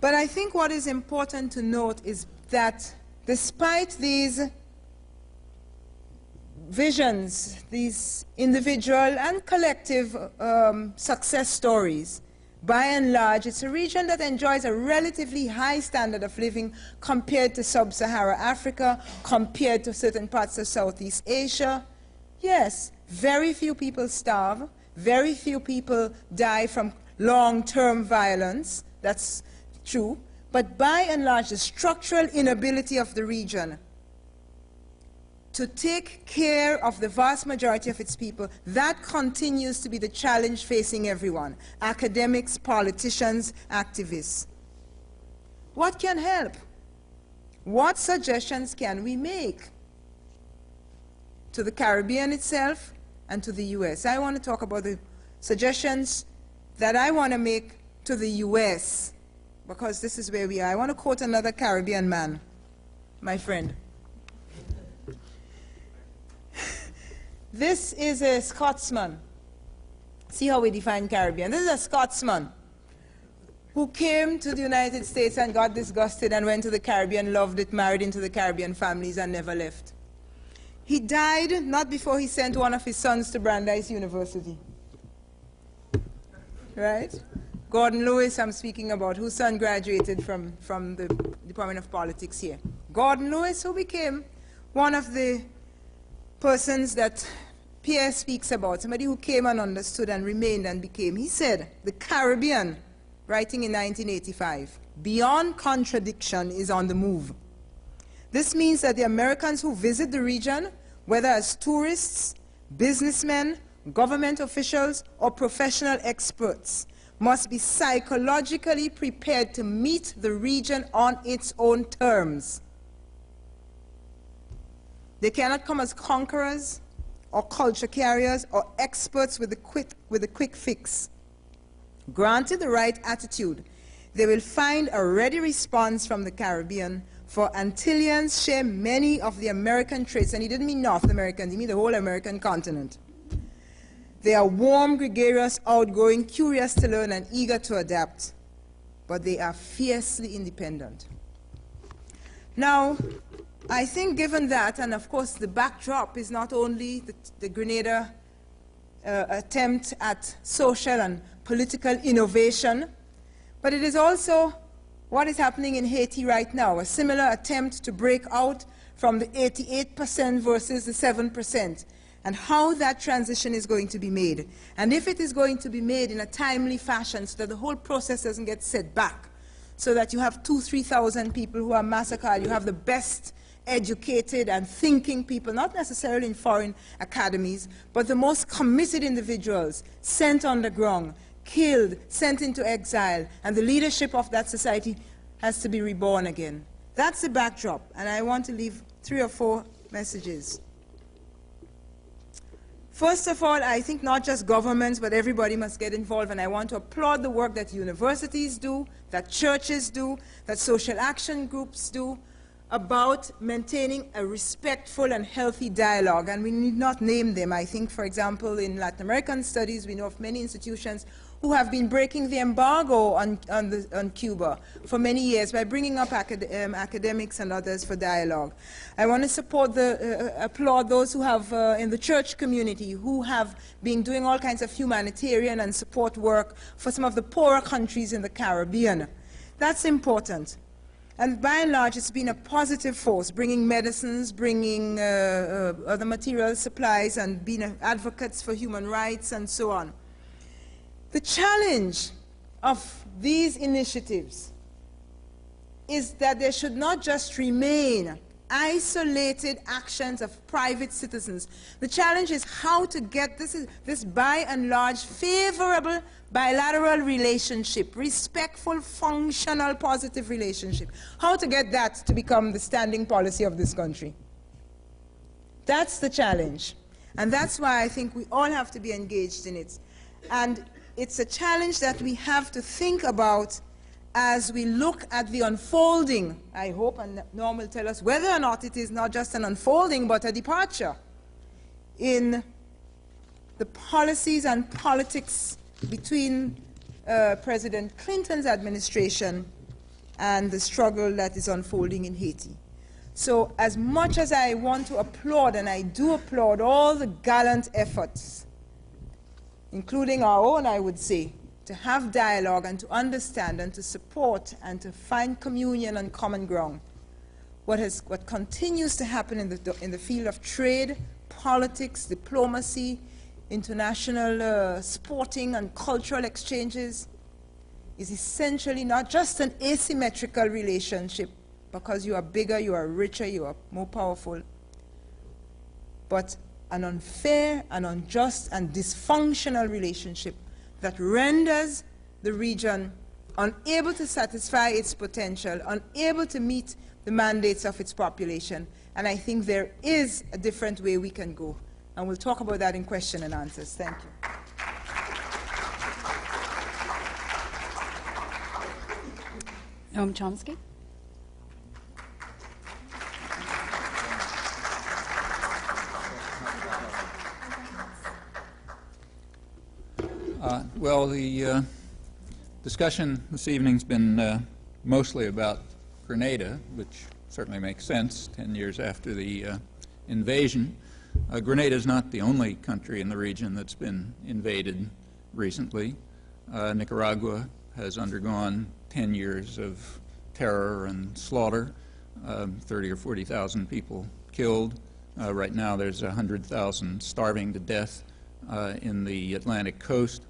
But I think what is important to note is that despite these visions, these individual and collective success stories, by and large, it's a region that enjoys a relatively high standard of living compared to sub-Saharan Africa, compared to certain parts of Southeast Asia. Yes, very few people starve, very few people die from long-term violence, that's true, but by and large, the structural inability of the region to take care of the vast majority of its people, that continues to be the challenge facing everyone, academics, politicians, activists. What can help? What suggestions can we make to the Caribbean itself and to the US? I want to talk about the suggestions that I want to make to the US, because this is where we are. I want to quote another Caribbean man, my friend. This is a Scotsman. See how we define Caribbean. This is a Scotsman who came to the United States and got disgusted and went to the Caribbean, loved it, married into the Caribbean families, and never left. He died not before he sent one of his sons to Brandeis University. Right? Gordon Lewis, I'm speaking about, whose son graduated from the Department of Politics here. Gordon Lewis, who became one of the persons that Pierre speaks about, somebody who came and understood and remained and became. He said, the Caribbean, writing in 1985, beyond contradiction, is on the move. This means that the Americans who visit the region, whether as tourists, businessmen, government officials, or professional experts, must be psychologically prepared to meet the region on its own terms. They cannot come as conquerors or culture carriers or experts with a quick fix. Granted the right attitude, they will find a ready response from the Caribbean, for Antillians share many of the American traits, and he didn't mean North Americans, he meant the whole American continent. They are warm, gregarious, outgoing, curious to learn, and eager to adapt, but they are fiercely independent. Now, I think given that, and of course the backdrop is not only the Grenada attempt at social and political innovation, but it is also what is happening in Haiti right now, a similar attempt to break out from the 88% versus the 7%, and how that transition is going to be made. And if it is going to be made in a timely fashion so that the whole process doesn't get set back, so that you have 2,000–3,000 people who are massacred, you have the best educated and thinking people, not necessarily in foreign academies, but the most committed individuals sent underground, killed, sent into exile, and the leadership of that society has to be reborn again. That's the backdrop, and I want to leave 3 or 4 messages. First of all, I think not just governments, but everybody must get involved, and I want to applaud the work that universities do, that churches do, that social action groups do, about maintaining a respectful and healthy dialogue, and we need not name them. I think, for example, in Latin American studies, we know of many institutions who have been breaking the embargo on Cuba for many years by bringing up academics and others for dialogue. I want to support applaud those who have, in the church community, who have been doing all kinds of humanitarian and support work for some of the poorer countries in the Caribbean. That's important. And by and large, it's been a positive force, bringing medicines, bringing other material supplies, and being advocates for human rights and so on. The challenge of these initiatives is that they should not just remain isolated actions of private citizens. The challenge is how to get this by and large favorable bilateral relationship, respectful, functional, positive relationship. How to get that to become the standing policy of this country. That's the challenge. And that's why I think we all have to be engaged in it. And it's a challenge that we have to think about as we look at the unfolding, I hope, and Noam will tell us whether or not it is not just an unfolding but a departure in the policies and politics between President Clinton's administration and the struggle that is unfolding in Haiti. So as much as I want to applaud, and I do applaud all the gallant efforts, including our own, I would say, to have dialogue and to understand and to support and to find communion and common ground. What continues to happen in the field of trade, politics, diplomacy, international sporting and cultural exchanges is essentially not just an asymmetrical relationship because you are bigger, you are richer, you are more powerful, but an unfair and unjust and dysfunctional relationship that renders the region unable to satisfy its potential, unable to meet the mandates of its population. And I think there is a different way we can go. And we'll talk about that in question and answers. Thank you. Noam Chomsky. Well, the discussion this evening's been mostly about Grenada, which certainly makes sense 10 years after the invasion. Grenada is not the only country in the region that's been invaded recently. Nicaragua has undergone 10 years of terror and slaughter, 30 or 40,000 people killed. Right now there's 100,000 starving to death in the Atlantic coast.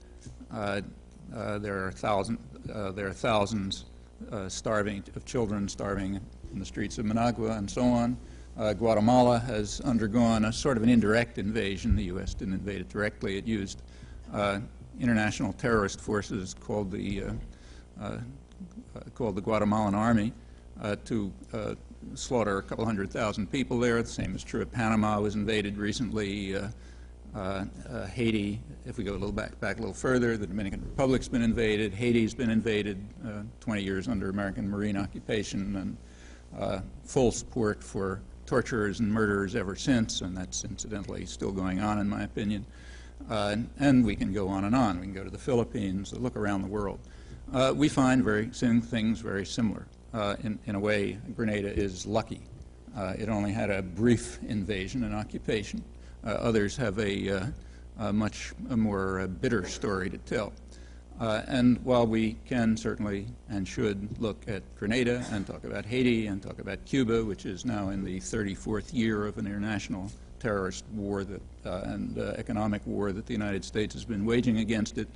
There are thousands children starving in the streets of Managua and so on. Guatemala has undergone a sort of an indirect invasion. The U.S. didn't invade it directly. It used international terrorist forces called the Guatemalan Army to slaughter a couple 100,000 people there. The same is true of Panama, was invaded recently. Haiti, if we go a little back a little further, the Dominican Republic's been invaded. Haiti's been invaded, 20 years under American marine occupation, and full support for torturers and murderers ever since, and that's incidentally still going on, in my opinion. And we can go on and on. We can go to the Philippines, look around the world. We find things very similar. In a way, Grenada is lucky. It only had a brief invasion and occupation. Others have a much more bitter story to tell. And while we can certainly and should look at Grenada and talk about Haiti and talk about Cuba, which is now in the 34th year of an international terrorist war and economic war that the United States has been waging against it,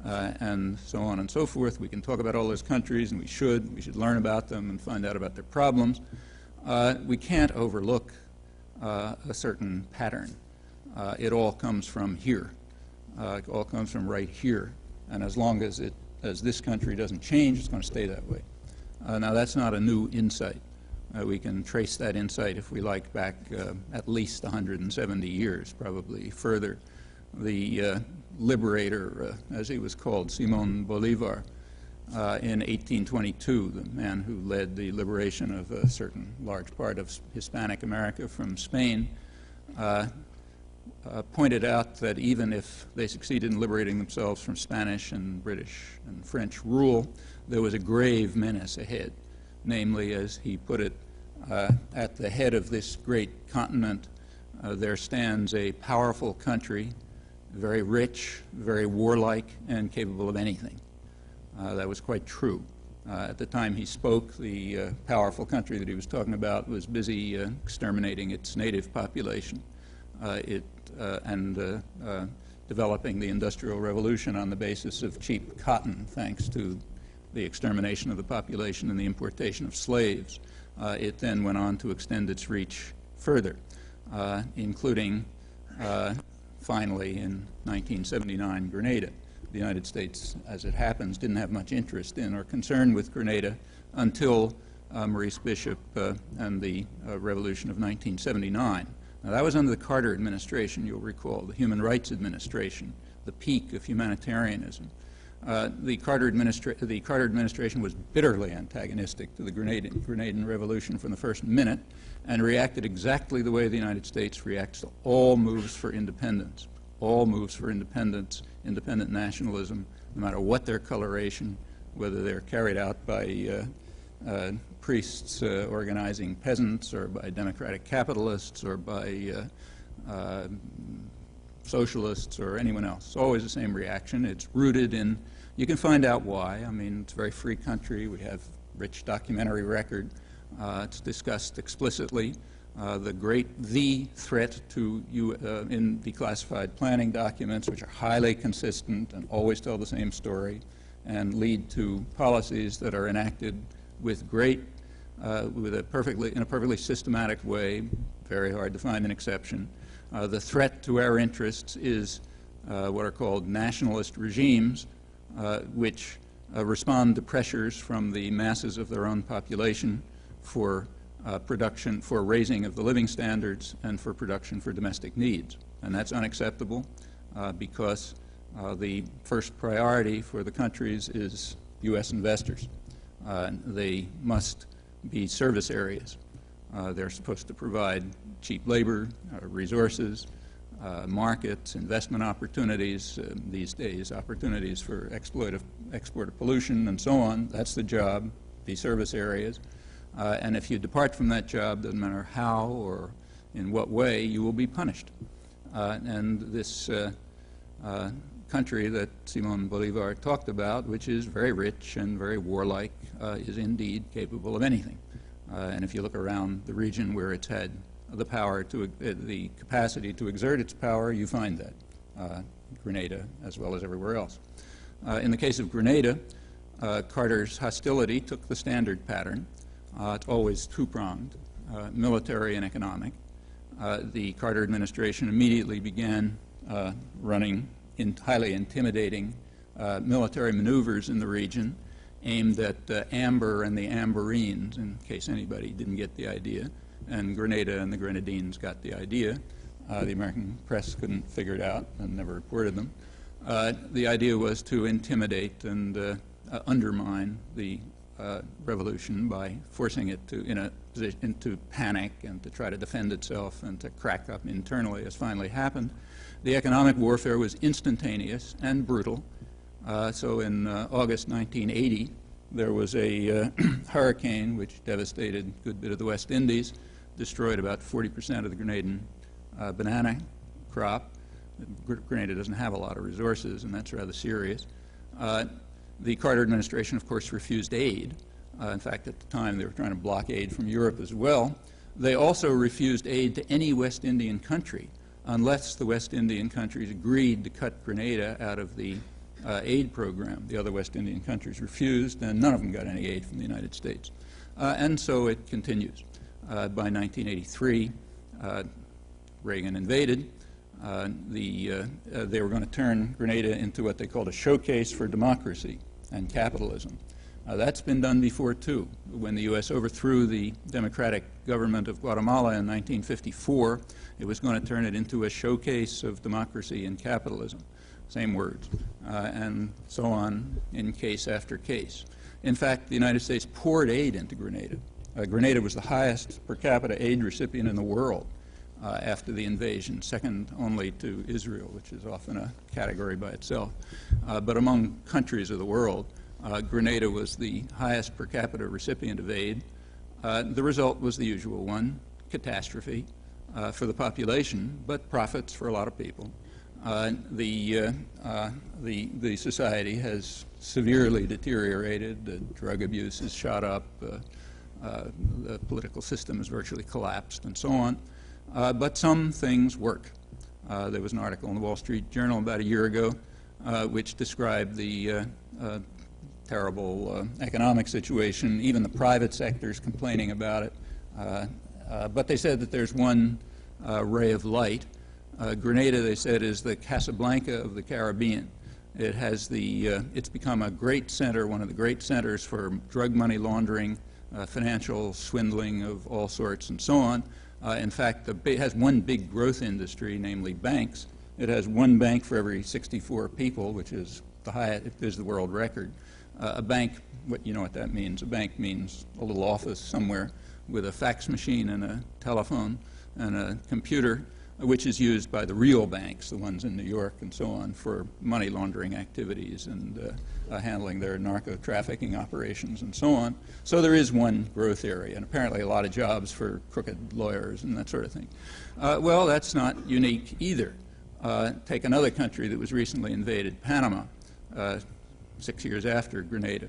and so on and so forth. We can talk about all those countries, and we should. We should learn about them and find out about their problems. We can't overlook a certain pattern. It all comes from here. It all comes from right here. And as long as this country doesn't change, it's going to stay that way. Now, that's not a new insight. We can trace that insight, if we like, back at least 170 years, probably further. The liberator, as he was called, Simón Bolívar, in 1822, the man who led the liberation of a certain large part of Hispanic America from Spain, pointed out that even if they succeeded in liberating themselves from Spanish and British and French rule, there was a grave menace ahead. Namely, as he put it, at the head of this great continent, there stands a powerful country, very rich, very warlike, and capable of anything. That was quite true. At the time he spoke, the powerful country that he was talking about was busy exterminating its native population and developing the Industrial Revolution on the basis of cheap cotton, thanks to the extermination of the population and the importation of slaves. It then went on to extend its reach further, including finally in 1979 Grenada. The United States, as it happens, didn't have much interest in or concern with Grenada until Maurice Bishop and the revolution of 1979. Now, that was under the Carter administration, you'll recall, the Human Rights Administration, the peak of humanitarianism. The Carter administration was bitterly antagonistic to the Grenadian Revolution from the first minute and reacted exactly the way the United States reacts to all moves for independence. All moves for independence, independent nationalism, no matter what their coloration, whether they're carried out by priests organizing peasants or by democratic capitalists or by socialists or anyone else. It's always the same reaction. It's rooted in, you can find out why. I mean, it's a very free country. We have rich documentary record. It's discussed explicitly. The threat to you in declassified planning documents, which are highly consistent and always tell the same story and lead to policies that are enacted with in a perfectly systematic way, very hard to find an exception. The threat to our interests is what are called nationalist regimes, which respond to pressures from the masses of their own population for production, for raising of the living standards, and for production for domestic needs. And that's unacceptable because the first priority for the countries is U.S. investors. They must be service areas. They're supposed to provide cheap labor, resources, markets, investment opportunities, these days opportunities for export of pollution and so on. That's the job, the service areas. And if you depart from that job, doesn't matter how or in what way, you will be punished. And this country that Simón Bolívar talked about, which is very rich and very warlike, is indeed capable of anything. And if you look around the region where it's had the power to, the capacity to exert its power, you find that. Grenada, as well as everywhere else. In the case of Grenada, Carter's hostility took the standard pattern. It's always two-pronged, military and economic. The Carter administration immediately began running highly intimidating military maneuvers in the region aimed at Amber and the Amberines, in case anybody didn't get the idea, and Grenada and the Grenadines got the idea. The American press couldn't figure it out and never reported them. The idea was to intimidate and undermine the revolution by forcing it into panic and to try to defend itself and to crack up internally, as finally happened. The economic warfare was instantaneous and brutal. So in August 1980, there was a hurricane which devastated a good bit of the West Indies, destroyed about 40% of the Grenadian banana crop. Grenada doesn't have a lot of resources, and that's rather serious. The Carter administration, of course, refused aid. In fact, at the time, they were trying to block aid from Europe as well. They also refused aid to any West Indian country unless the West Indian countries agreed to cut Grenada out of the aid program. The other West Indian countries refused, and none of them got any aid from the United States. And so it continues. By 1983, Reagan invaded. They were going to turn Grenada into what they called a showcase for democracy and capitalism. That's been done before, too. When the U.S. overthrew the democratic government of Guatemala in 1954, it was going to turn it into a showcase of democracy and capitalism. Same words. And so on in case after case. In fact, the United States poured aid into Grenada. Grenada was the highest per capita aid recipient in the world after the invasion, second only to Israel, which is often a category by itself. But among countries of the world, Grenada was the highest per capita recipient of aid. The result was the usual one, catastrophe for the population, but profits for a lot of people. The society has severely deteriorated. The drug abuse has shot up. The political system has virtually collapsed, and so on. But some things work. There was an article in the Wall Street Journal about a year ago which described the terrible economic situation. Even the private sector is complaining about it. But they said that there's one ray of light. Grenada, they said, is the Casablanca of the Caribbean. It has it's become a great center, one of the great centers for drug money laundering, financial swindling of all sorts, and so on. In fact, it has one big growth industry, namely banks. It has one bank for every 64 people, which is the highest, it is the world record. A bank, you know what that means. A bank means a little office somewhere with a fax machine and a telephone and a computer, which is used by the real banks, the ones in New York and so on, for money laundering activities and handling their narco-trafficking operations and so on. So there is one growth area, and apparently a lot of jobs for crooked lawyers and that sort of thing. Well, that's not unique either. Take another country that was recently invaded, Panama, 6 years after Grenada.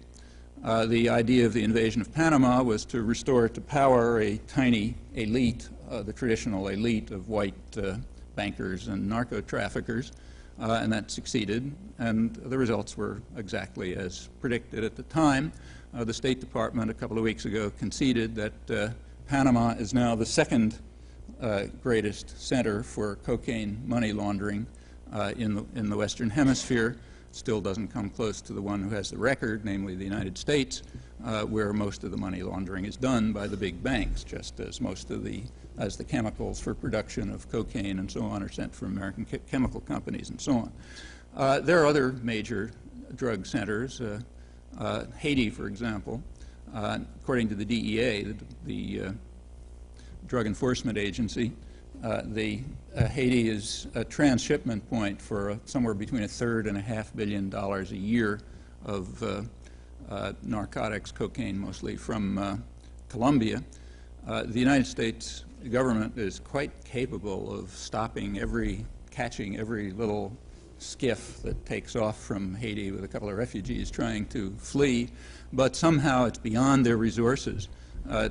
The idea of the invasion of Panama was to restore to power a tiny elite, the traditional elite of white bankers and narco-traffickers, and that succeeded, and the results were exactly as predicted at the time. The State Department a couple of weeks ago conceded that Panama is now the second greatest center for cocaine money laundering in the Western Hemisphere. Still doesn't come close to the one who has the record, namely the United States, where most of the money laundering is done by the big banks, just as most of the chemicals for production of cocaine and so on are sent from American chemical companies and so on. There are other major drug centers. Haiti, for example, according to the DEA, the Drug Enforcement Agency, Haiti is a transshipment point for somewhere between $1.5 and $500 million a year of narcotics, cocaine mostly, from Colombia. The United States government is quite capable of catching every little skiff that takes off from Haiti with a couple of refugees trying to flee, but somehow it's beyond their resources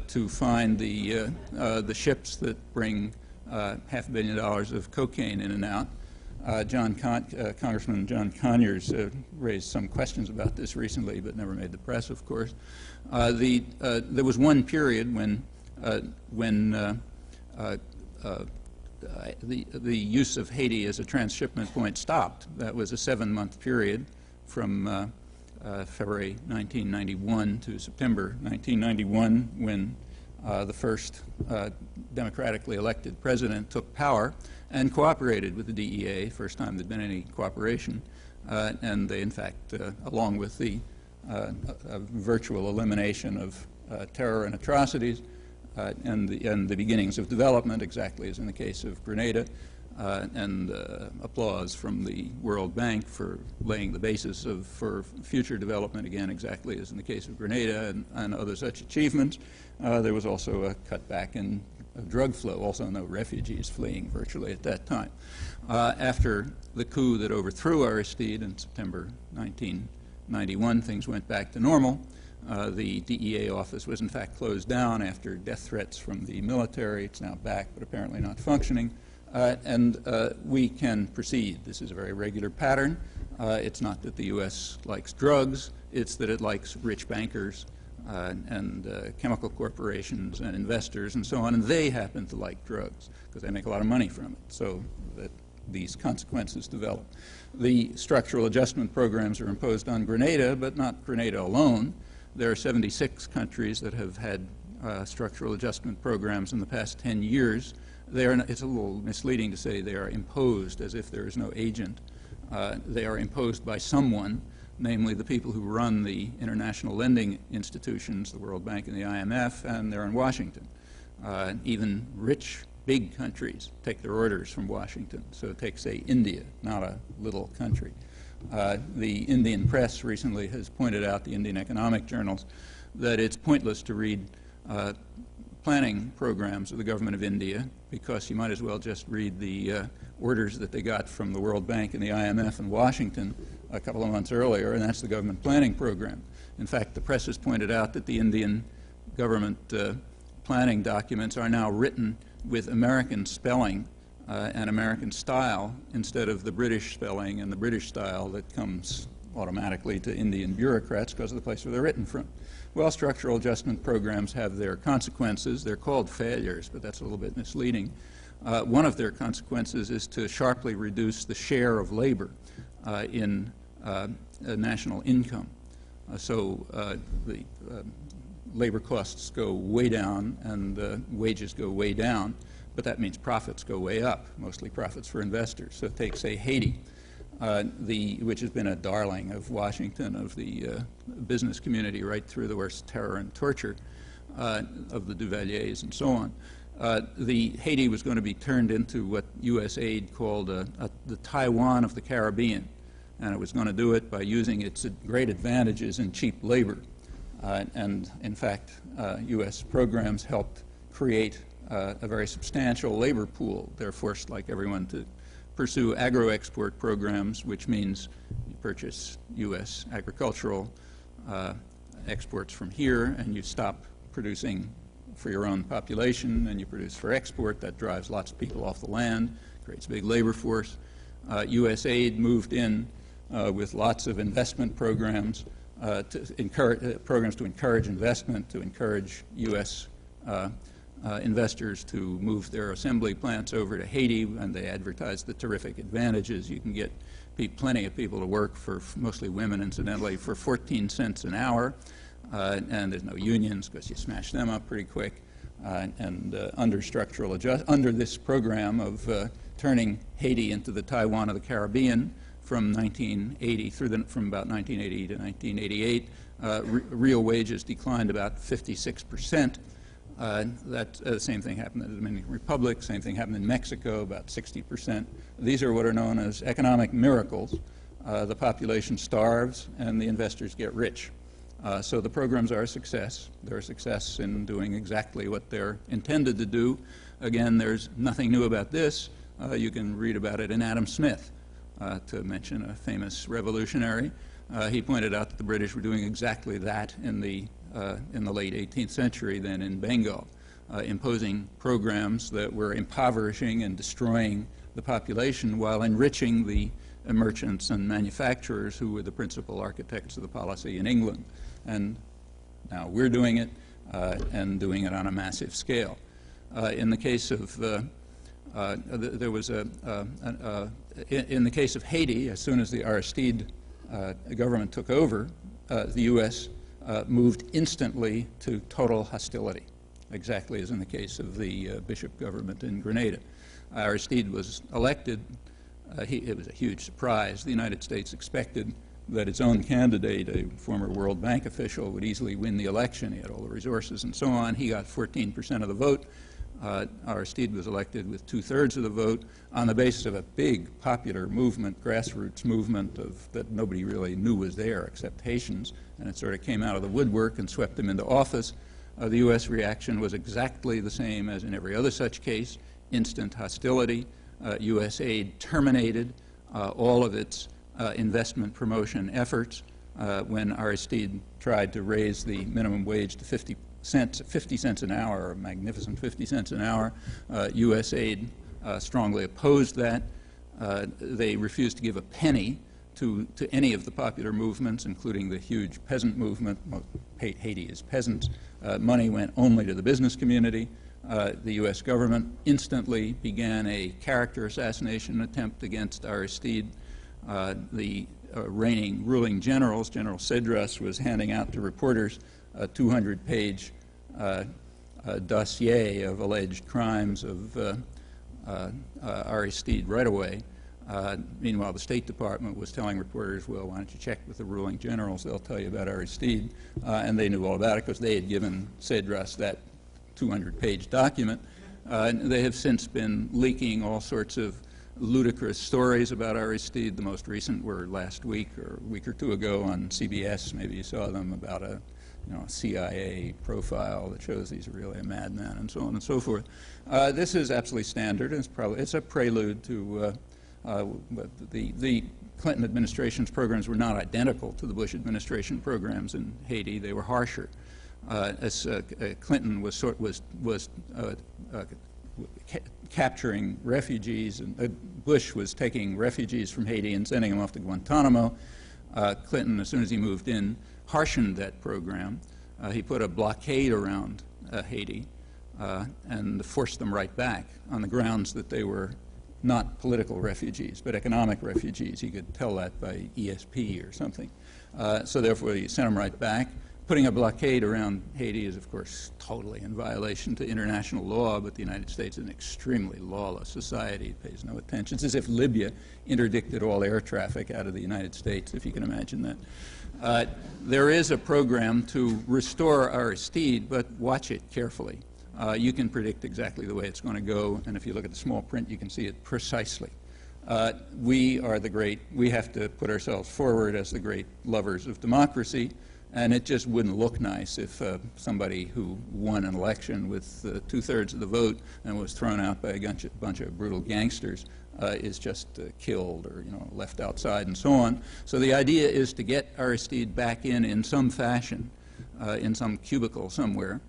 to find the ships that bring $500 million of cocaine in and out. Congressman John Conyers raised some questions about this recently, but never made the press, of course. There was one period when the use of Haiti as a transshipment point stopped. That was a 7-month period from February 1991 to September 1991, when the first democratically elected president took power and cooperated with the DEA, first time there'd been any cooperation, and they, in fact, along with the virtual elimination of terror and atrocities, and the beginnings of development, exactly as in the case of Grenada, and applause from the World Bank for laying the basis for future development, again, exactly as in the case of Grenada and other such achievements. There was also a cutback in drug flow, also no refugees fleeing virtually at that time. After the coup that overthrew Aristide in September 1991, things went back to normal. The DEA office was in fact closed down after death threats from the military. It's now back, but apparently not functioning. And we can proceed. This is a very regular pattern. It's not that the U.S. likes drugs, it's that it likes rich bankers and chemical corporations and investors and so on, and they happen to like drugs because they make a lot of money from it, so that these consequences develop. The structural adjustment programs are imposed on Grenada, but not Grenada alone. There are 76 countries that have had structural adjustment programs in the past 10 years. It's a little misleading to say they are imposed as if there is no agent. They are imposed by someone, namely the people who run the international lending institutions, the World Bank and the IMF, and they're in Washington. Even rich, big countries take their orders from Washington. So take, say, India, not a little country. The Indian press recently has pointed out, the Indian economic journals, that it's pointless to read planning programs of the government of India, because you might as well just read the orders that they got from the World Bank and the IMF in Washington a couple of months earlier, and that's the government planning program. In fact, the press has pointed out that the Indian government planning documents are now written with American spelling and American style instead of the British spelling and the British style that comes automatically to Indian bureaucrats because of the place where they're written from. Well, structural adjustment programs have their consequences. They're called failures, but that's a little bit misleading. One of their consequences is to sharply reduce the share of labor in national income. So the labor costs go way down and wages go way down, but that means profits go way up, mostly profits for investors. So take, say, Haiti, which has been a darling of Washington, of the business community, right through the worst terror and torture of the Duvaliers and so on. Haiti was going to be turned into what U.S. aid called the Taiwan of the Caribbean, and it was going to do it by using its great advantages in cheap labor. And in fact, U.S. programs helped create a very substantial labor pool. They're forced, like everyone, to pursue agro-export programs, which means you purchase U.S. agricultural exports from here, and you stop producing for your own population, and you produce for export. That drives lots of people off the land, creates a big labor force. U.S. aid moved in with lots of investment programs, to encourage investment, to encourage U.S. Investors to move their assembly plants over to Haiti, and they advertise the terrific advantages. You can get plenty of people to work, for mostly women, incidentally, for 14 cents an hour, and there's no unions because you smash them up pretty quick. Under this program of turning Haiti into the Taiwan of the Caribbean from 1980 from about 1980 to 1988, real wages declined about 56%. The same thing happened in the Dominican Republic, same thing happened in Mexico, about 60%. These are what are known as economic miracles. The population starves and the investors get rich. So the programs are a success. They're a success in doing exactly what they're intended to do. Again, there's nothing new about this. You can read about it in Adam Smith, to mention a famous revolutionary. He pointed out that the British were doing exactly that in the late 18th century, then in Bengal, imposing programs that were impoverishing and destroying the population while enriching the merchants and manufacturers who were the principal architects of the policy in England. And now we're doing it and doing it on a massive scale. In the case of in the case of Haiti, as soon as the Aristide government took over, the U.S. Moved instantly to total hostility, exactly as in the case of the Bishop government in Grenada. Aristide was elected. It was a huge surprise. The United States expected that its own candidate, a former World Bank official, would easily win the election. He had all the resources and so on. He got 14% of the vote. Aristide was elected with 2/3 of the vote on the basis of a big popular movement, grassroots movement that nobody really knew was there except Haitians, and it sort of came out of the woodwork and swept him into office. The U.S. reaction was exactly the same as in every other such case: instant hostility. U.S. aid terminated all of its investment promotion efforts when Aristide tried to raise the minimum wage to 50 cents an hour, a magnificent 50 cents an hour. U.S. aid strongly opposed that. They refused to give a penny to any of the popular movements, including the huge peasant movement. Haiti is peasants. Money went only to the business community. The U.S. government instantly began a character assassination attempt against Aristide. The ruling generals, General Cedras, was handing out to reporters a 200-page dossier of alleged crimes of Aristide right away. Meanwhile, the State Department was telling reporters, well, why don't you check with the ruling generals? They'll tell you about Aristide. And they knew all about it because they had given Cedras that 200-page document. They have since been leaking all sorts of ludicrous stories about Aristide. The most recent were last week or a week or two ago on CBS. Maybe you saw them, about a CIA profile that shows he's really a madman and so on and so forth. This is absolutely standard, and it's a prelude to the Clinton administration's programs were not identical to the Bush administration programs in Haiti. They were harsher. As Clinton was capturing refugees, and Bush was taking refugees from Haiti and sending them off to Guantanamo. Clinton, as soon as he moved in, harshened that program. He put a blockade around Haiti and forced them right back on the grounds that they were not political refugees, but economic refugees. You could tell that by ESP or something. So therefore, he sent them right back. Putting a blockade around Haiti is, of course, totally in violation to international law, but the United States is an extremely lawless society. It pays no attention. It's as if Libya interdicted all air traffic out of the United States, if you can imagine that. There is a program to restore Aristide, but watch it carefully. You can predict exactly the way it's going to go, and if you look at the small print, you can see it precisely. We have to put ourselves forward as the great lovers of democracy, and it just wouldn't look nice if somebody who won an election with 2/3 of the vote and was thrown out by a bunch of brutal gangsters is just killed or left outside and so on. So the idea is to get Aristide back in some fashion, in some cubicle somewhere,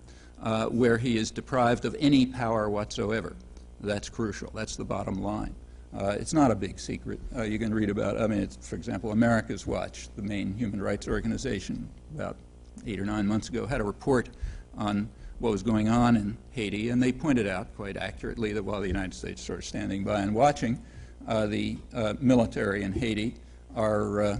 where he is deprived of any power whatsoever. That's crucial. That's the bottom line. It's not a big secret. You can read about, for example, America's Watch, the main human rights organization, about 8 or 9 months ago, had a report on what was going on in Haiti, and they pointed out quite accurately that while the United States is sort of standing by and watching, the military in Haiti are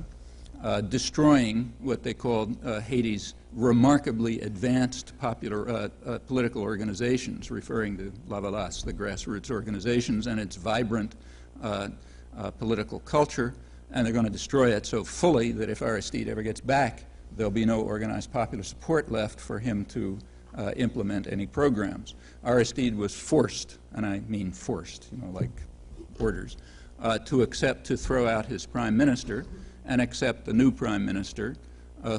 destroying what they called Haiti's remarkably advanced popular political organizations, referring to Lavalas, the grassroots organizations, and its vibrant political culture, and they're going to destroy it so fully that if Aristide ever gets back, there'll be no organized popular support left for him to implement any programs. Aristide was forced, and I mean forced, like orders, to throw out his prime minister and accept a new prime minister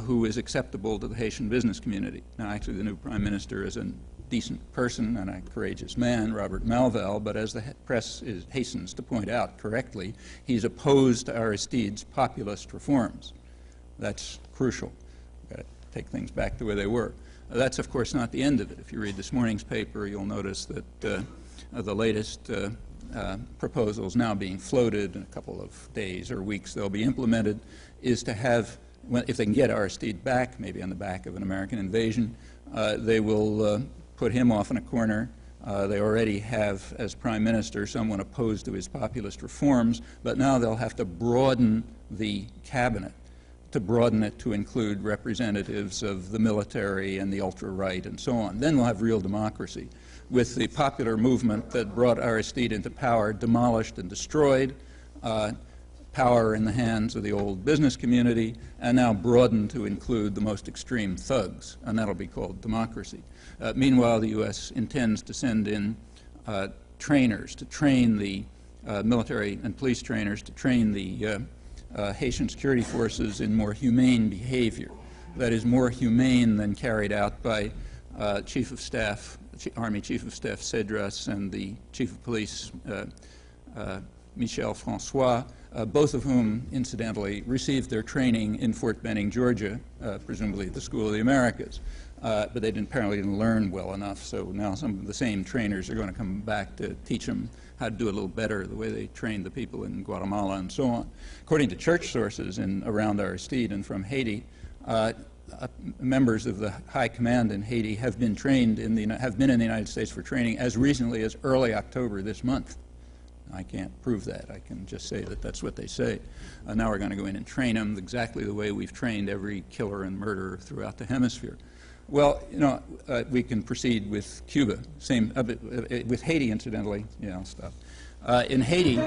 who is acceptable to the Haitian business community. Now, actually, the new prime minister is a decent person and a courageous man, Robert Malval, but as the press hastens to point out correctly, he's opposed to Aristide's populist reforms. That's crucial. We've got to take things back to where they were. That's, of course, not the end of it. If you read this morning's paper, you'll notice that the latest proposals now being floated, in a couple of days or weeks they'll be implemented, is to have, if they can get Aristide back, maybe on the back of an American invasion, they will put him off in a corner. They already have, as prime minister, someone opposed to his populist reforms, but now they'll have to broaden the cabinet, to broaden it to include representatives of the military and the ultra-right and so on. Then we'll have real democracy. With the popular movement that brought Aristide into power demolished and destroyed, power in the hands of the old business community, and now broadened to include the most extreme thugs, and that'll be called democracy. Meanwhile, the U.S. intends to send in trainers to train the military and police trainers to train the Haitian security forces in more humane behavior. That is more humane than carried out by Chief of Staff, Army Chief of Staff Cedras and the Chief of Police Michel Francois, both of whom, incidentally, received their training in Fort Benning, Georgia, presumably at the School of the Americas. But they apparently didn't learn well enough, so now some of the same trainers are going to come back to teach them how to do it a little better, the way they trained the people in Guatemala and so on. According to church sources around Aristide and from Haiti, members of the high command in Haiti have been trained in the United States for training as recently as early October this month. I can't prove that. I can just say that that's what they say. Now we're going to go in and train them exactly the way we've trained every killer and murderer throughout the hemisphere. Well, you know, we can proceed with Cuba. Same with Haiti, incidentally. Yeah, I'll stop. In Haiti,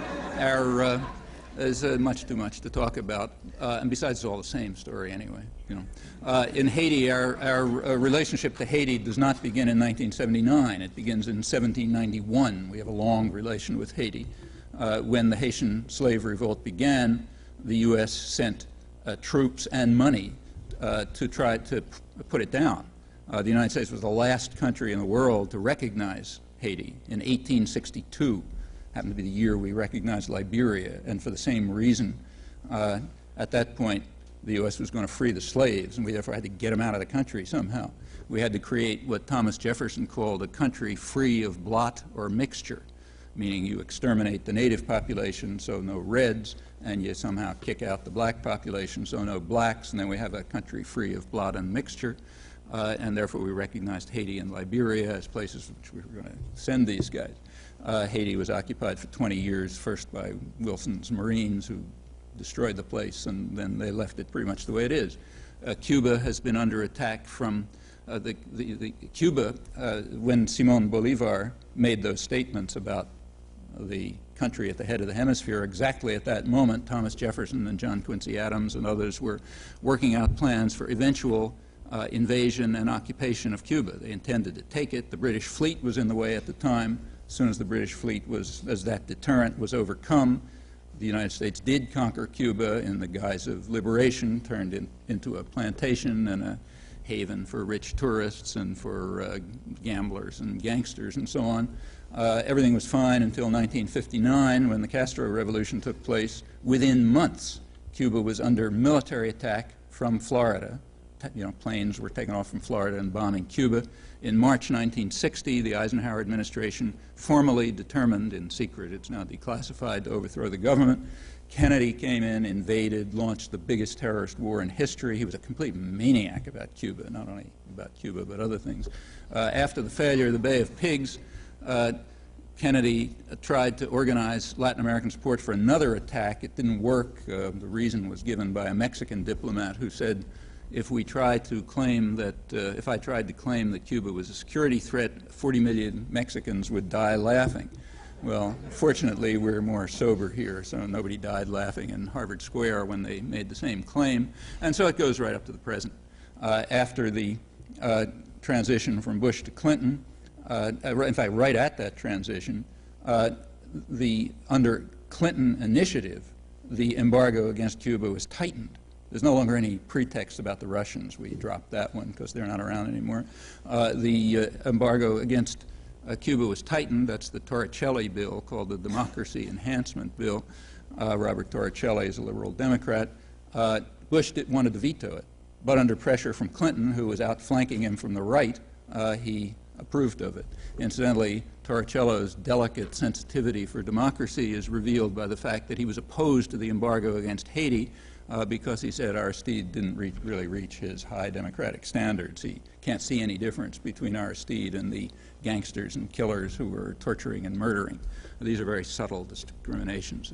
there's much too much to talk about, and besides, it's all the same story anyway. You know, in Haiti, our relationship to Haiti does not begin in 1979. It begins in 1791. We have a long relation with Haiti. When the Haitian slave revolt began, the U.S. sent troops and money to try to put it down. The United States was the last country in the world to recognize Haiti in 1862. Happened to be the year we recognized Liberia, and for the same reason, at that point, the U.S. was going to free the slaves, and we therefore had to get them out of the country somehow. We had to create what Thomas Jefferson called a country free of blot or mixture, meaning you exterminate the native population, so no reds, and you somehow kick out the black population, so no blacks, and then we have a country free of blot and mixture. And therefore we recognized Haiti and Liberia as places which we were going to send these guys. Haiti was occupied for 20 years, first by Wilson's Marines, who destroyed the place, and then they left it pretty much the way it is. Cuba has been under attack from Cuba, when Simón Bolívar made those statements about the country at the head of the hemisphere, exactly at that moment, Thomas Jefferson and John Quincy Adams and others were working out plans for eventual invasion and occupation of Cuba. They intended to take it. The British fleet was in the way at the time. As soon as the British fleet as that deterrent was overcome, the United States did conquer Cuba in the guise of liberation, turned into a plantation and a haven for rich tourists and for gamblers and gangsters and so on. Everything was fine until 1959, when the Castro Revolution took place. Within months, Cuba was under military attack from Florida. You know, planes were taken off from Florida and bombing Cuba. In March 1960, the Eisenhower administration formally determined, in secret, it's now declassified, to overthrow the government. Kennedy came in, invaded, launched the biggest terrorist war in history. He was a complete maniac about Cuba, not only about Cuba, but other things. After the failure of the Bay of Pigs, Kennedy tried to organize Latin American support for another attack. It didn't work. The reason was given by a Mexican diplomat who said, if I tried to claim that Cuba was a security threat, 40 million Mexicans would die laughing. Well, fortunately, we're more sober here, so nobody died laughing in Harvard Square when they made the same claim. And so it goes right up to the present. After the transition from Bush to Clinton, in fact, right at that transition, under Clinton initiative, the embargo against Cuba was tightened. There's no longer any pretext about the Russians. We dropped that one because they're not around anymore. The embargo against Cuba was tightened. That's the Torricelli bill, called the Democracy Enhancement Bill. Robert Torricelli is a liberal Democrat. Bush wanted to veto it, but under pressure from Clinton, who was outflanking him from the right, he approved of it. Incidentally, Torricello's delicate sensitivity for democracy is revealed by the fact that he was opposed to the embargo against Haiti because he said Aristide didn't really reach his high democratic standards. He can't see any difference between Aristide and the gangsters and killers who were torturing and murdering. These are very subtle discriminations.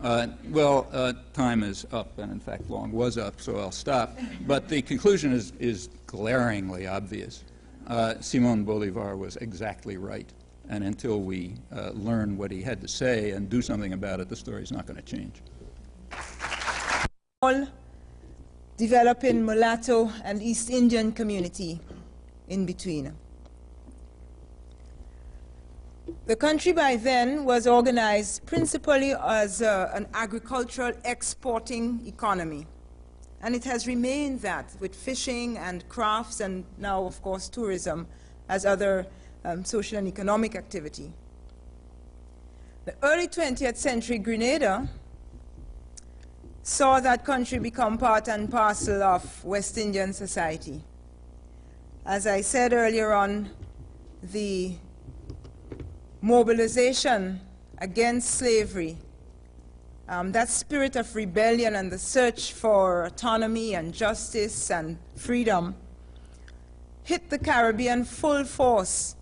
Time is up, and in fact long was up, so I'll stop. But the conclusion is glaringly obvious. Simón Bolívar was exactly right. And until we learn what he had to say and do something about it, the story's not going to change. All developing mulatto and East Indian community in between. The country by then was organized principally as an agricultural exporting economy. And it has remained that, with fishing and crafts and now, of course, tourism as other social and economic activity. The early 20th century Grenada saw that country become part and parcel of West Indian society. As I said earlier on, the mobilization against slavery, that spirit of rebellion and the search for autonomy and justice and freedom hit the Caribbean full force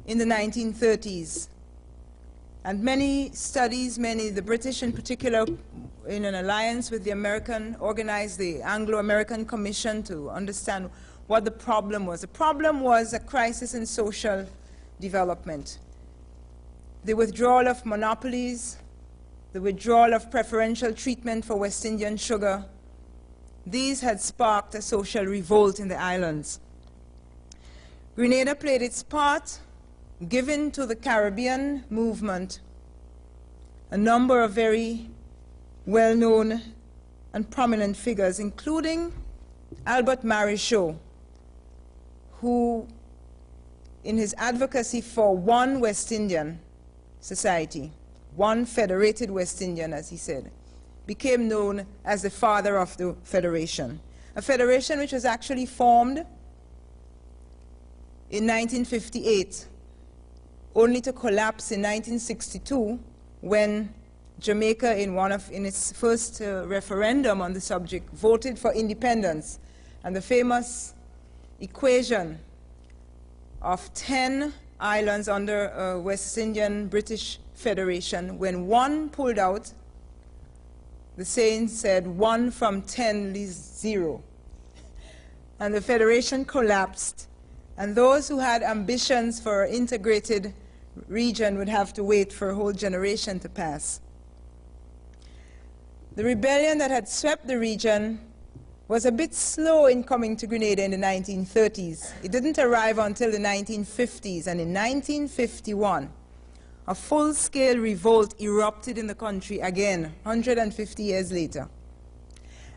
in the 1930s. And many studies, the British in particular, in an alliance with the American, organized the Anglo-American Commission to understand what the problem was. The problem was a crisis in social development. The withdrawal of monopolies, the withdrawal of preferential treatment for West Indian sugar, these had sparked a social revolt in the islands. Grenada played its part, giving to the Caribbean movement a number of very well-known and prominent figures, including Albert Marichaux, who, in his advocacy for one West Indian society, one federated West Indian, as he said, became known as the father of the federation. A federation which was actually formed in 1958, only to collapse in 1962 when Jamaica, in its first referendum on the subject, voted for independence. And the famous equation of 10 islands under West Indian British Federation, when one pulled out, the saying said 1 from 10 leaves 0. And the federation collapsed. And those who had ambitions for an integrated region would have to wait for a whole generation to pass. The rebellion that had swept the region was a bit slow in coming to Grenada in the 1930s. It didn't arrive until the 1950s, and in 1951, a full-scale revolt erupted in the country again, 150 years later.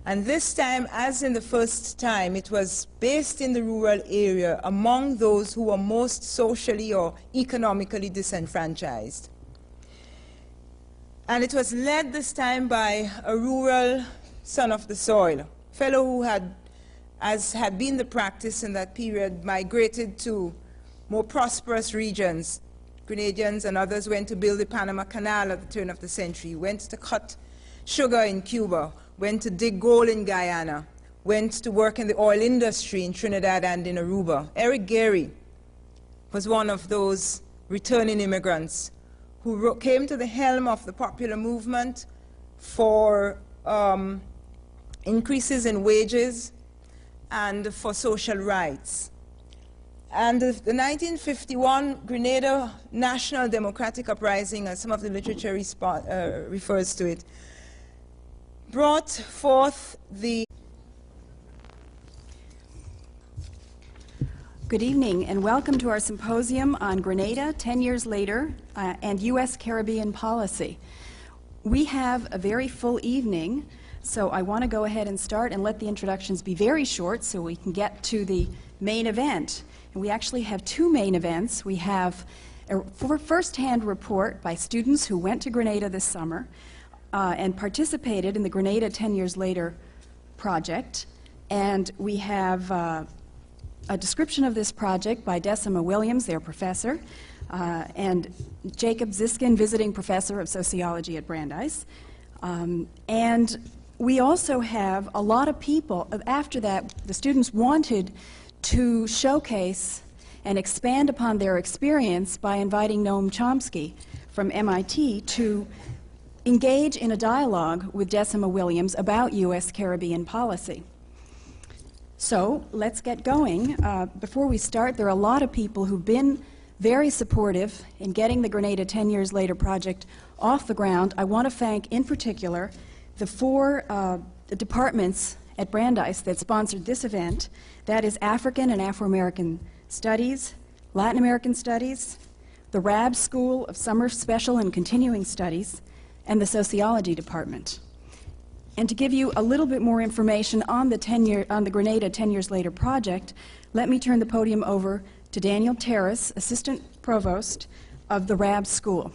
And this time, as in the first time, it was based in the rural area among those who were most socially or economically disenfranchised. And it was led this time by a rural son of the soil, a fellow who had, as had been the practice in that period, migrated to more prosperous regions. Grenadians and others went to build the Panama Canal at the turn of the century, went to cut sugar in Cuba, went to dig gold in Guyana, went to work in the oil industry in Trinidad and in Aruba. Eric Gary was one of those returning immigrants who came to the helm of the popular movement for increases in wages and for social rights. And the 1951 Grenada National Democratic Uprising, as some of the literature refers to it, brought forth the... Good evening and welcome to our symposium on Grenada, 10 years later, and U.S. Caribbean policy. We have a very full evening, so I want to go ahead and start and let the introductions be very short so we can get to the main event. And we actually have two main events. We have a first-hand report by students who went to Grenada this summer and participated in the Grenada 10 Years Later project. And we have a a description of this project by Decima Williams, their professor, and Jacob Ziskin, visiting professor of sociology at Brandeis. And we also have a lot of people. After that, the students wanted to showcase and expand upon their experience by inviting Noam Chomsky from MIT to engage in a dialogue with Decima Williams about U.S. Caribbean policy. So let's get going. Before we start, there are a lot of people who've been very supportive in getting the Grenada 10 Years Later project off the ground. I want to thank, in particular, the four departments at Brandeis that sponsored this event. That is African and Afro-American Studies, Latin American Studies, the RAB School of Summer Special and Continuing Studies, and the Sociology Department. And to give you a little bit more information on the Grenada 10 Years Later project, let me turn the podium over to Daniel Terrace, Assistant Provost of the RAB School.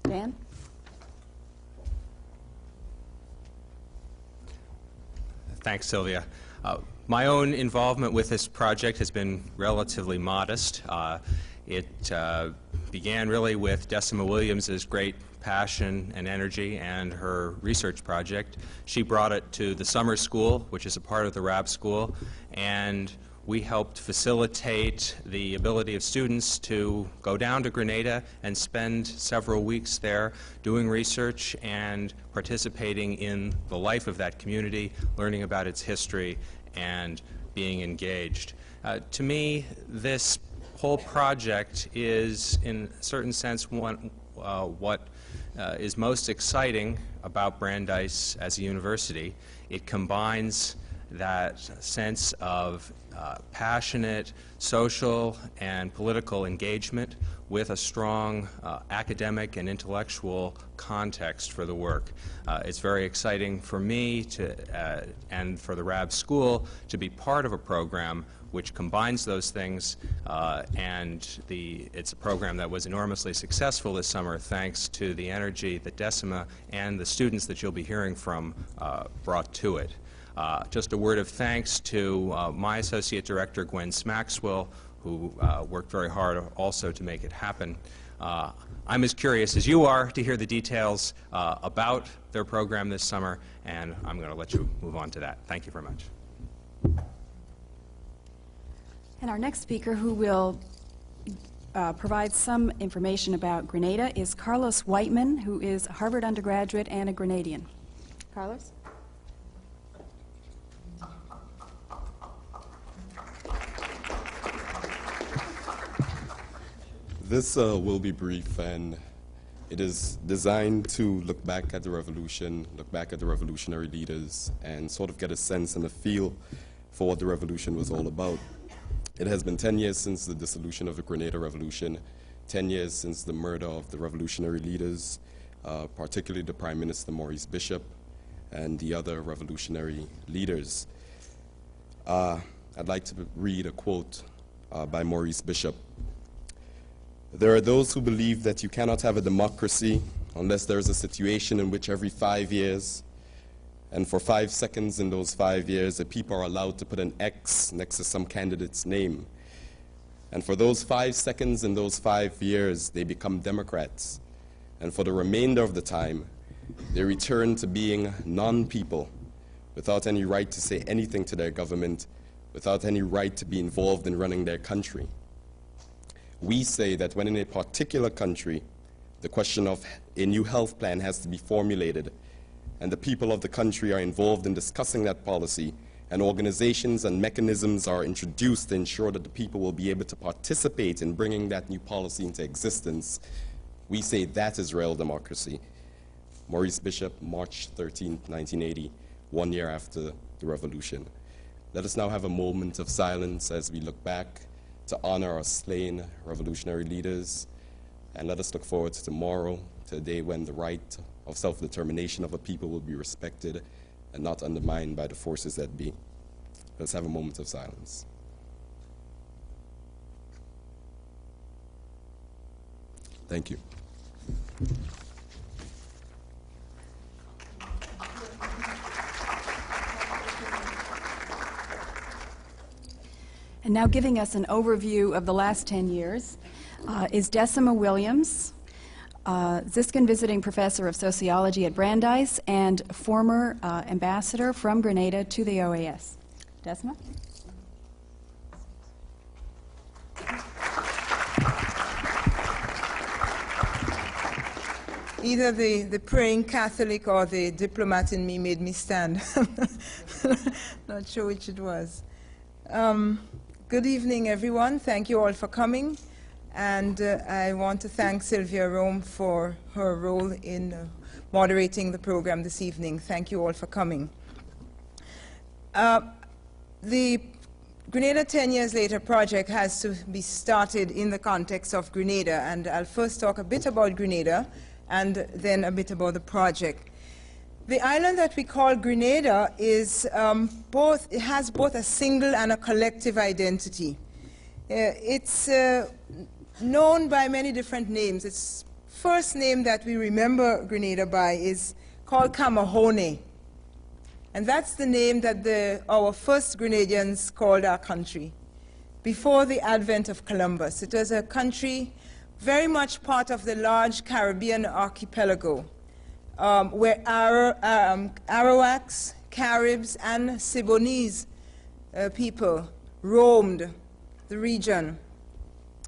Dan? Thanks, Sylvia. My own involvement with this project has been relatively modest. It began really with Decima Williams's great passion and energy and her research project. She brought it to the summer school, which is a part of the RAB school, and we helped facilitate the ability of students to go down to Grenada and spend several weeks there doing research and participating in the life of that community, learning about its history, and being engaged. To me, this whole project is, in a certain sense, what is most exciting about Brandeis as a university. It combines that sense of passionate social and political engagement with a strong academic and intellectual context for the work. It's very exciting for me and for the RAB School to be part of a program which combines those things, and it's a program that was enormously successful this summer thanks to the energy that Decima and the students that you'll be hearing from brought to it. Just a word of thanks to my Associate Director, Gwen Smaxwell, who worked very hard also to make it happen. I'm as curious as you are to hear the details about their program this summer, and I'm going to let you move on to that. Thank you very much. And our next speaker, who will provide some information about Grenada, is Carlos Whiteman, who is a Harvard undergraduate and a Grenadian. Carlos? This will be brief, and it is designed to look back at the revolution, look back at the revolutionary leaders, and sort of get a sense and a feel for what the revolution was all about. It has been 10 years since the dissolution of the Grenada Revolution, 10 years since the murder of the revolutionary leaders, particularly the Prime Minister Maurice Bishop and the other revolutionary leaders. I'd like to read a quote by Maurice Bishop. "There are those who believe that you cannot have a democracy unless there is a situation in which every 5 years, and for 5 seconds in those 5 years, the people are allowed to put an X next to some candidate's name. And for those 5 seconds in those 5 years, they become Democrats. And for the remainder of the time, they return to being non-people, without any right to say anything to their government, without any right to be involved in running their country. We say that when in a particular country, the question of a new health plan has to be formulated, and the people of the country are involved in discussing that policy, and organizations and mechanisms are introduced to ensure that the people will be able to participate in bringing that new policy into existence, we say that is real democracy." Maurice Bishop, March 13, 1980, 1 year after the revolution. Let us now have a moment of silence as we look back to honor our slain revolutionary leaders, and let us look forward to tomorrow, to a day when the right of self-determination of a people will be respected and not undermined by the forces that be. Let's have a moment of silence. Thank you. And now giving us an overview of the last 10 years is Decima Williams, Ziskin Visiting Professor of Sociology at Brandeis and former ambassador from Grenada to the OAS. Decima? Either the praying Catholic or the diplomat in me made me stand. Not sure which it was. Good evening, everyone. Thank you all for coming. And I want to thank Sylvia Rome for her role in moderating the program this evening. Thank you all for coming. The Grenada 10 Years Later project has to be started in the context of Grenada. And I'll first talk a bit about Grenada and then a bit about the project. The island that we call Grenada is it has both a single and a collective identity. It's known by many different names. Its first name that we remember Grenada by is called Camahone. And that's the name that our first Grenadians called our country before the advent of Columbus. It was a country very much part of the large Caribbean archipelago, where Arawaks, Caribs, and Sibonese people roamed the region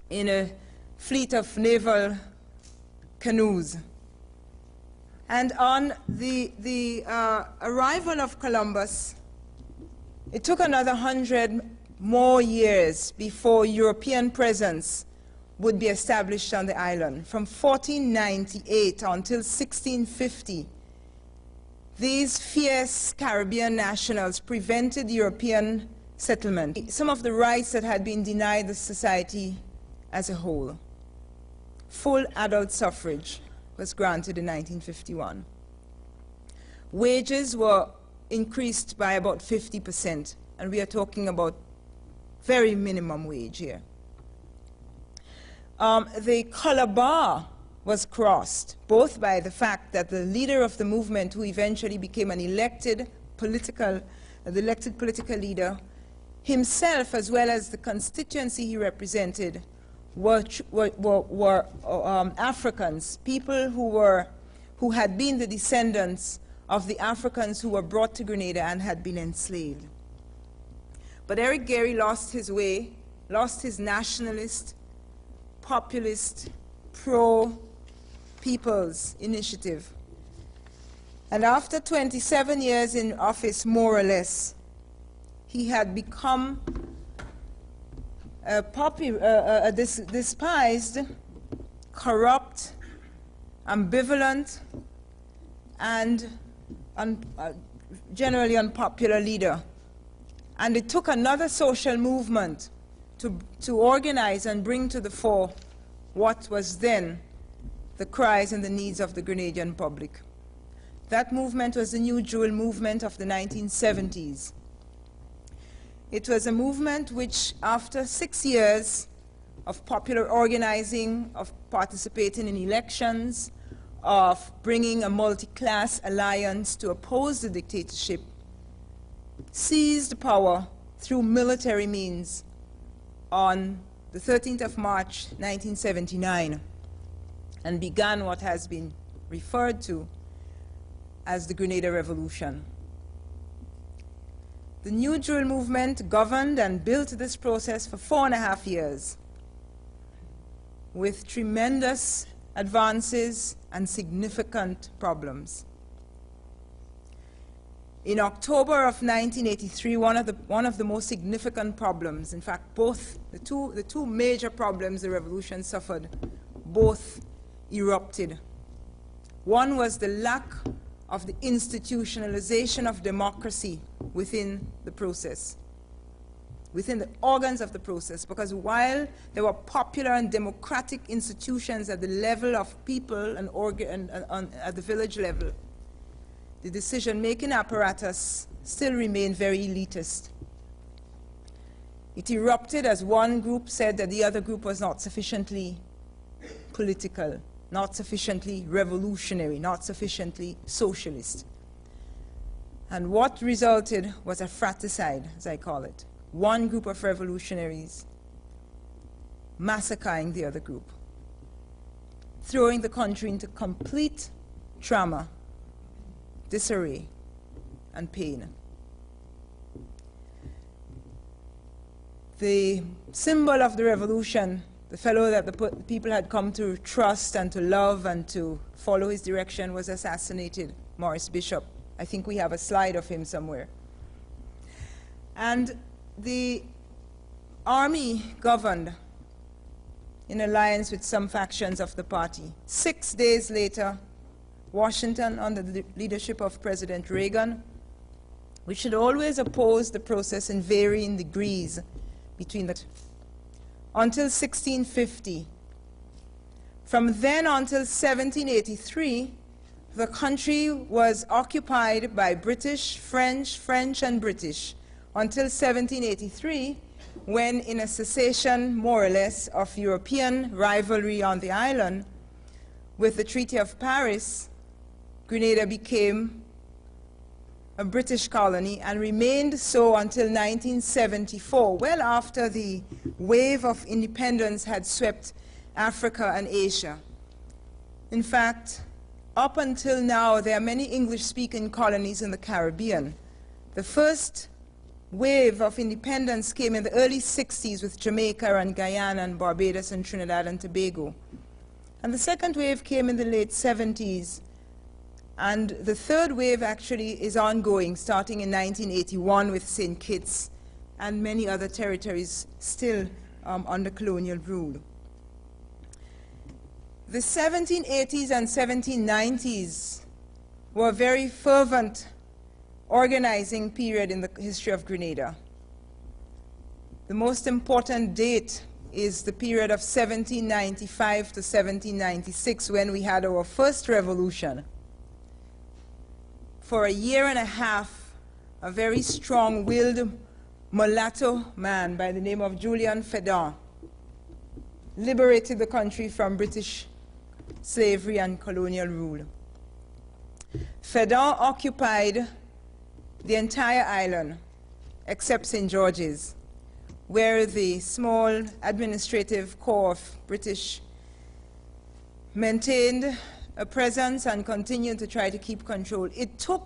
in a fleet of naval canoes. And on the arrival of Columbus, it took another 100 more years before European presence would be established on the island. From 1498 until 1650, these fierce Caribbean nationals prevented European settlement, some of the rights that had been denied the society as a whole. Full adult suffrage was granted in 1951. Wages were increased by about 50%, and we are talking about very minimum wage here. The color bar was crossed, both by the fact that the leader of the movement, who eventually became an elected political leader, himself, as well as the constituency he represented, were Africans, people who had been the descendants of the Africans who were brought to Grenada and had been enslaved. But Eric Gairy lost his way, lost his nationalist, populist, pro-people's initiative. And after 27 years in office, more or less, he had become a despised, corrupt, ambivalent, and generally unpopular leader. And it took another social movement to organize and bring to the fore what was then the cries and the needs of the Grenadian public. That movement was the New Jewel movement of the 1970s. It was a movement which, after 6 years of popular organizing, of participating in elections, of bringing a multi-class alliance to oppose the dictatorship, seized power through military means on the 13th of March, 1979, and began what has been referred to as the Grenada Revolution. The New Jewel movement governed and built this process for 4.5 years, with tremendous advances and significant problems. In October of 1983, one of the most significant problems, in fact, both the two major problems the revolution suffered, both erupted. One was the lack of the institutionalization of democracy within the process, within the organs of the process, because while there were popular and democratic institutions at the level of people and at the village level, the decision-making apparatus still remained very elitist. It erupted as one group said that the other group was not sufficiently political, not sufficiently revolutionary, not sufficiently socialist. And what resulted was a fratricide, as I call it. one group of revolutionaries massacring the other group, throwing the country into complete trauma, disarray, and pain. The symbol of the revolution, the fellow that the people had come to trust and to love and to follow his direction, was assassinated, Maurice Bishop. I think we have a slide of him somewhere. And the army governed in alliance with some factions of the party. 6 days later, Washington, under the leadership of President Reagan, which had always opposed the process in varying degrees between the until 1650. From then until 1783, the country was occupied by British, French, and British until 1783, when, in a cessation, more or less, of European rivalry on the island, with the Treaty of Paris, Grenada became a British colony and remained so until 1974, well after the wave of independence had swept Africa and Asia. In fact, up until now, there are many English-speaking colonies in the Caribbean. The first wave of independence came in the early 60s with Jamaica and Guyana and Barbados and Trinidad and Tobago. And the second wave came in the late 70s. And the third wave actually is ongoing, starting in 1981 with St. Kitts and many other territories still under colonial rule. The 1780s and 1790s were a very fervent organizing period in the history of Grenada. The most important date is the period of 1795 to 1796, when we had our first revolution. For a year and a half, a very strong-willed mulatto man by the name of Julian Fedon liberated the country from British slavery and colonial rule. Fedon occupied the entire island except St. George's, where the small administrative corps of British maintained a presence and continued to try to keep control. It took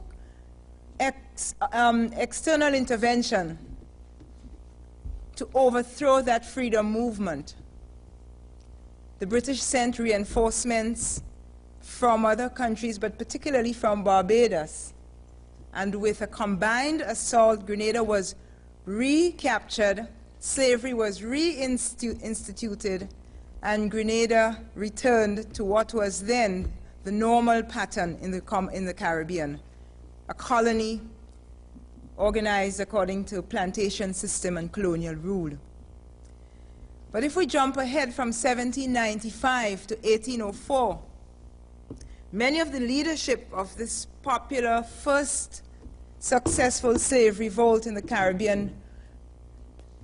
external intervention to overthrow that freedom movement. The British sent reinforcements from other countries, but particularly from Barbados. And with a combined assault, Grenada was recaptured, slavery was reinstituted, and Grenada returned to what was then the normal pattern in the Caribbean, a colony organized according to plantation system and colonial rule. But if we jump ahead from 1795 to 1804, many of the leadership of this popular first successful slave revolt in the Caribbean,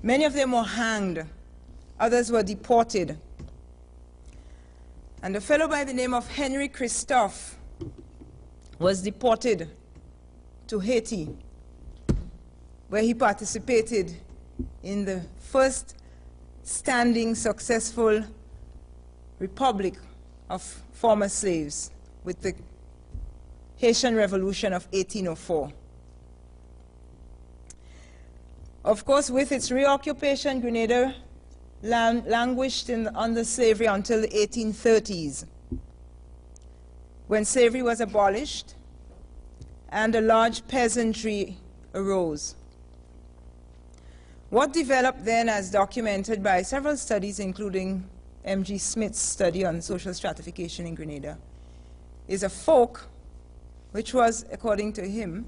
many of them were hanged, others were deported. And a fellow by the name of Henry Christophe was deported to Haiti, where he participated in the first standing successful republic of former slaves with the Haitian Revolution of 1804. Of course, with its reoccupation, Grenada languished under slavery until the 1830s, when slavery was abolished and a large peasantry arose. What developed then, as documented by several studies, including M.G. Smith's study on social stratification in Grenada, is a folk which was, according to him,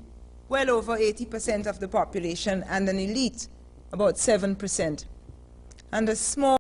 well over 80% of the population, and an elite, about 7%, and a small